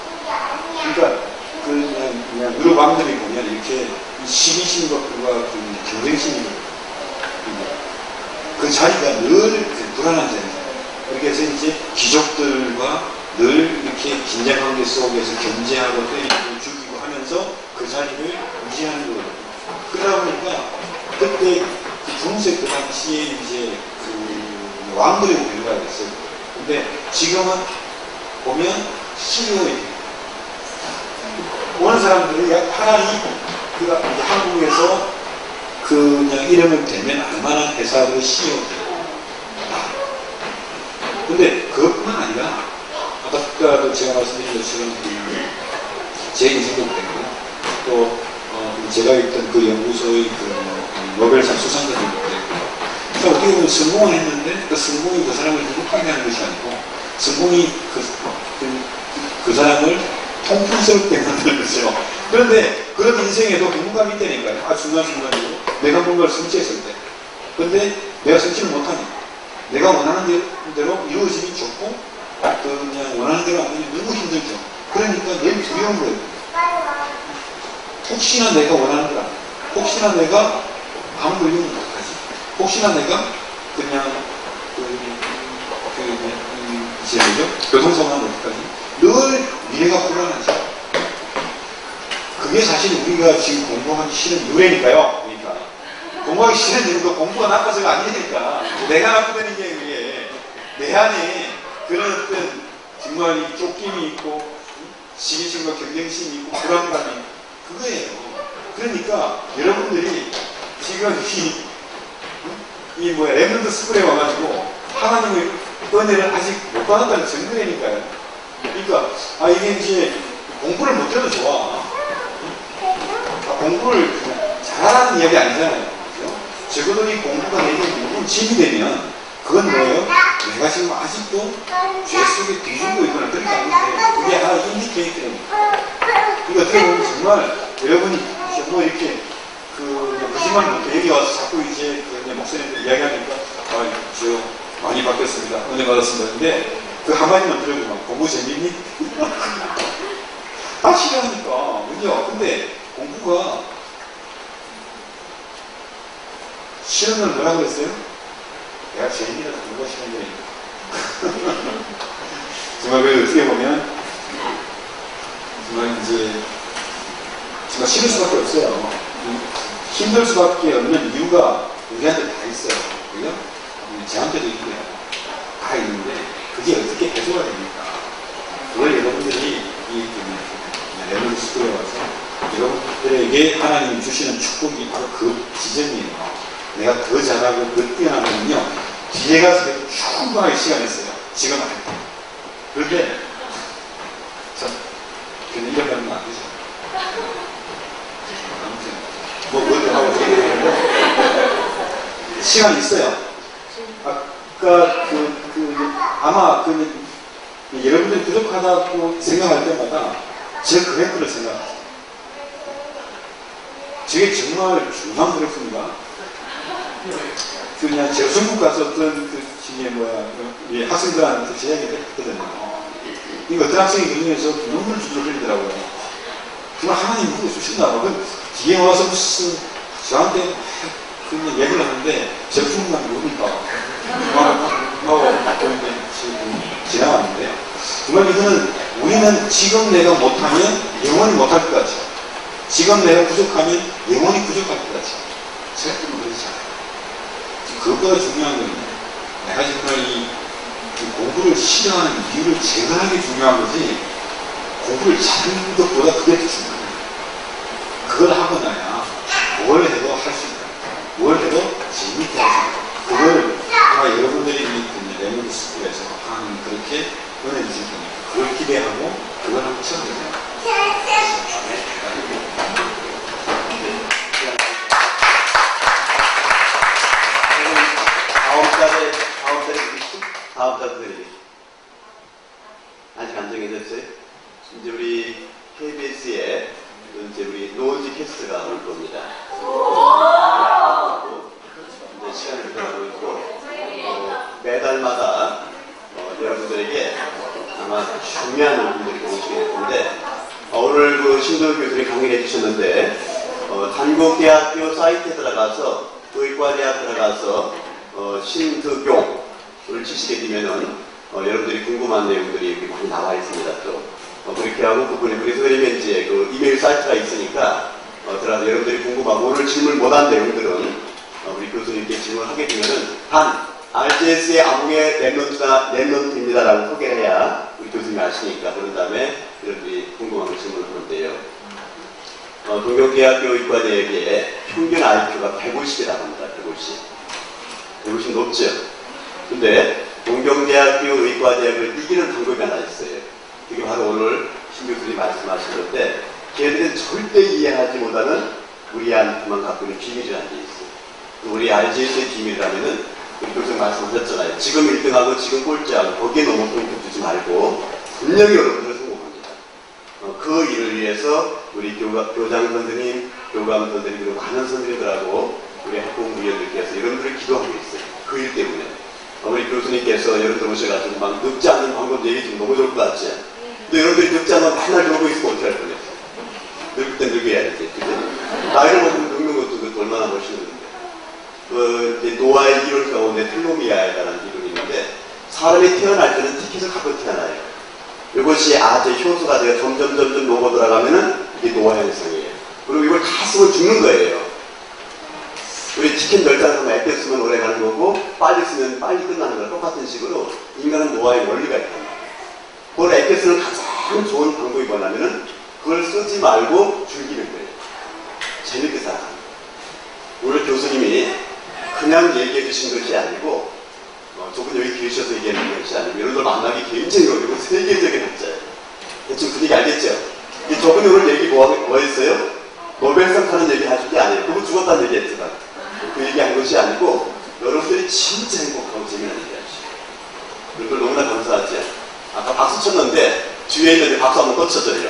그러니까 그냥 유럽 왕들이 보면 이렇게 시기심과 경쟁심이 그 자리가 늘 불안한 자리잖아요. 그렇게 해서 이제 귀족들과 늘 이렇게 긴장 관계 속에서 견제하고 때리고 죽이고 하면서 그 자리를 유지하는 거거든요. 그러다 보니까 그때 중세 그 당시에 이제 왕들의 결과가 됐어요. 근데 지금은 보면 CEO예요. 오는 사람들이 하나님 한국에서 그냥 이름을 대면 알만한 회사의 CEO들. 근데 그것뿐만 아니라 아까도 제가 말씀드린 것처럼 제 인생도 때문에 또 제가 있던 그 연구소의 노벨상 수상자들도 그랬고 그러니까 어떻게 보면 성공을 했는데 그 성공이 그 사람을 행복하게 하는 것이 아니고 성공이 그 사람을 통풍스럽게 만드는 거죠. 그런데 그런 인생에도 공부감이 있다니까요. 중간중간으로 내가 뭔가를 성취했을 때. 근데 내가 성취를 못하니 내가 원하는 대로 이루어지기 좋고 그냥 원하는 대로 안 되니 너무 힘들죠. 그러니까 늘 두려운 거예요. 혹시나 내가 원하는 대로 안 돼. 혹시나 내가 아무 걸리면 어떡하지? 혹시나 내가 그냥 이제 뭐죠? 교통사고는 어떡하지? 늘 미래가 불안하죠. 그게 사실 우리가 지금 공부하기 싫은 유래니까요. 그러니까 공부하기 싫은 이유가 공부가 나빠서가 아니니까 내가 나쁘다는 게 그게 내 안에 그런 어떤 정말 이 쫓김이 있고 시기심과 경쟁심이 있고 불안감이 그거예요. 그러니까 여러분들이 지금 이 렘넌트 스쿨에 와가지고 하나님의 은혜를 아직 못 받았다는 증거라니까요. 그러니까 이게 이제 공부를 못해도 좋아. 공부를 잘하는 이야기 아니잖아요. 그죠? 적어도 이 공부가 내게 누군 짐이 되면 그건 뭐예요? 내가 지금 아직도 죄 속에 뒤집고 있거나 그런 게 아닌데 그게 하나 인디케이터입니다. 그러니까 어떻게 보면 정말 여러분이 뭐 이렇게 거짓말 못해 여기 와서 자꾸 이제 목사님들 이야기하니까 저 많이 바뀌었습니다. 은혜 받았습니다. 근데 그 한마디만 들어보면 공부 재밌니? 다 싫어하니까 그죠? 근데 공부가 싫은 건 뭐라고 그랬어요? 내가 재밌니라서 공부가 싫은 거니까. 정말 그 어떻게 보면 정말 이제 정말 싫을 수밖에 없어요. 힘들 수밖에 없는 이유가 우리한테 다 있어요. 그죠? 저한테도 있고요. 다 있는데 그게 어떻게 해소가 됩니까? 그걸 여러분들이 이 렘넌트 스쿨에 와서 여러분들에게 하나님이 주시는 축복이 바로 그 지점이에요. 내가 더 잘하고 더 뛰어나면요 뒤에 가서 충분하게 시간이 있어요. 지금 안 해요. 그런데 참 괜히 이러면 안 되죠. 아무튼 하고 얘기했는데 시간이 있어요. 아까 아마 여러분들이 부족하다고 생각할 때마다 제 그래프를 생각하세요. 저게 정말 중요한 그래프입니다. 그냥 제가 중국 가서 어떤 학생들한테 제 이야기를 했거든요. 이거 어떤 학생이 그 중에서 눈물 줄줄 흘리더라고요. 정말 하나님 그거 주신다. 뒤에 와서 무슨 저한테 그냥 얘기를 하는데 제가 중국만 모르니까 지나갔는데 정말 이거는 우리는 지금 내가 못하면 영원히 못할 것 같죠. 지금 내가 부족하면 영원히 부족할 것 같죠. 절대로 그러지 않아요. 그것보다 중요한 건 내가 정말 이 공부를 싫어하는 이유를 제거하는 게 중요한 거지 공부를 잘하는 것보다 그게 더 중요해요. 그걸 하고 나야 뭘 해도 할 수 있다. 뭘 해도 재밌게 할 수 있다. 그걸 아마 여러분들이 렘넌트 스쿨에서 하나님 그렇게 은혜 주실 거니까 그걸 기대하고 그걸 한번 쳐보세요.
다음 달들이 아직 안 정해졌어요? 이제 우리 KBS에 이제 우리 노은지 캐스트가 올 겁니다. 이제 시간을 들어가고 있고 매달마다 여러분들에게 아마 중요한 분들이 오시게 될 텐데 오늘 그 신도훈 교수님 강의를 해주셨는데 단국대학교 사이트에 들어가서 의과대학 들어가서 신득용을 치시게 되면은 여러분들이 궁금한 내용들이 여기 많이 나와 있습니다. 또 그렇게 하고 그분이 그래서 그러면 이제 그 이메일 사이트가 있으니까 들어가서 여러분들이 궁금하고 오늘 질문 못한 내용들은 우리 교수님께 질문하게 되면은 단 RGS의 암흑의 렘넌트입니다라고 소개를 해야 우리 교수님이 아시니까 그런 다음에 여러분들이 궁금한 걸 질문을 하면 돼요. 동경대학교 의과대학의 평균 IQ가 150이라고 합니다. 150 높죠? 근데 동경대학교 의과대학을 이기는 방법이 하나 있어요. 그게 바로 오늘 신 교수님이 말씀하신 건데 걔들은 절대 이해하지 못하는 우리한테만 갖고 있는 비밀이라는 게 있어요. 우리 RGS의 비밀이라면은 우리 교수님 말씀하셨잖아요. 지금 1등하고 지금 꼴찌하고 거기에 너무 포인트 주지 말고 분명히 여러분들을 성공합니다. 그 일을 위해서 우리 교장 선생님, 교감 선생님, 그리고 많은 선생님들하고 우리 학부모위원들께서 여러분들을 기도하고 있어요. 그 일 때문에. 우리 교수님께서 여러분들 오셔가지고 막 늙지 않는 방법 얘기 좀 너무 좋을 것 같지? 근데 여러분들이 늙지 않는 맨날 그러고 있으면 어떻게 할 뻔했어? 늙을 땐 늙어야지. 그죠? 나이를 먹으면 늙는 것도 그것도 얼마나 멋있는데. 노아의 이론 가운데 텔로미아라는 이론이 있는데 사람이 태어날 때는 티켓을 갖고 태어나요. 이것이 아주 효소가 되어 점점 녹아 들어가면은 이게 노화 현상이에요. 그리고 이걸 다 쓰면 죽는 거예요. 우리 티켓 10장 쓰면 액대 쓰면 오래 가는 거고 빨리 쓰면 빨리 끝나는 거랑 똑같은 식으로 인간은 노화의 원리가 있단 말이에요. 그걸 액대 쓰는 가장 좋은 방법이 뭐냐면은 그걸 쓰지 말고 즐기는 거예요. 재밌게 살아가는 거예요. 오늘 교수님이 그냥 얘기해 주신 것이 아니고 저분 여기 계셔서 얘기하는 것이 아니고 여러분들 만나기 굉장히 어렵고 세계적인 학자예요. 대충 분위기 알겠죠? 저분이 오늘 얘기 뭐 했어요? 노벨상 타는 얘기 하실 게 아니에요. 그분 죽었다는 얘기 했지만 그 얘기한 것이 아니고 여러분들이 진짜 행복하고 재미난 얘기 하시죠. 여러분들 너무나 감사하죠? 아까 박수 쳤는데 뒤에 있는데 박수 한번 더 쳐줘요.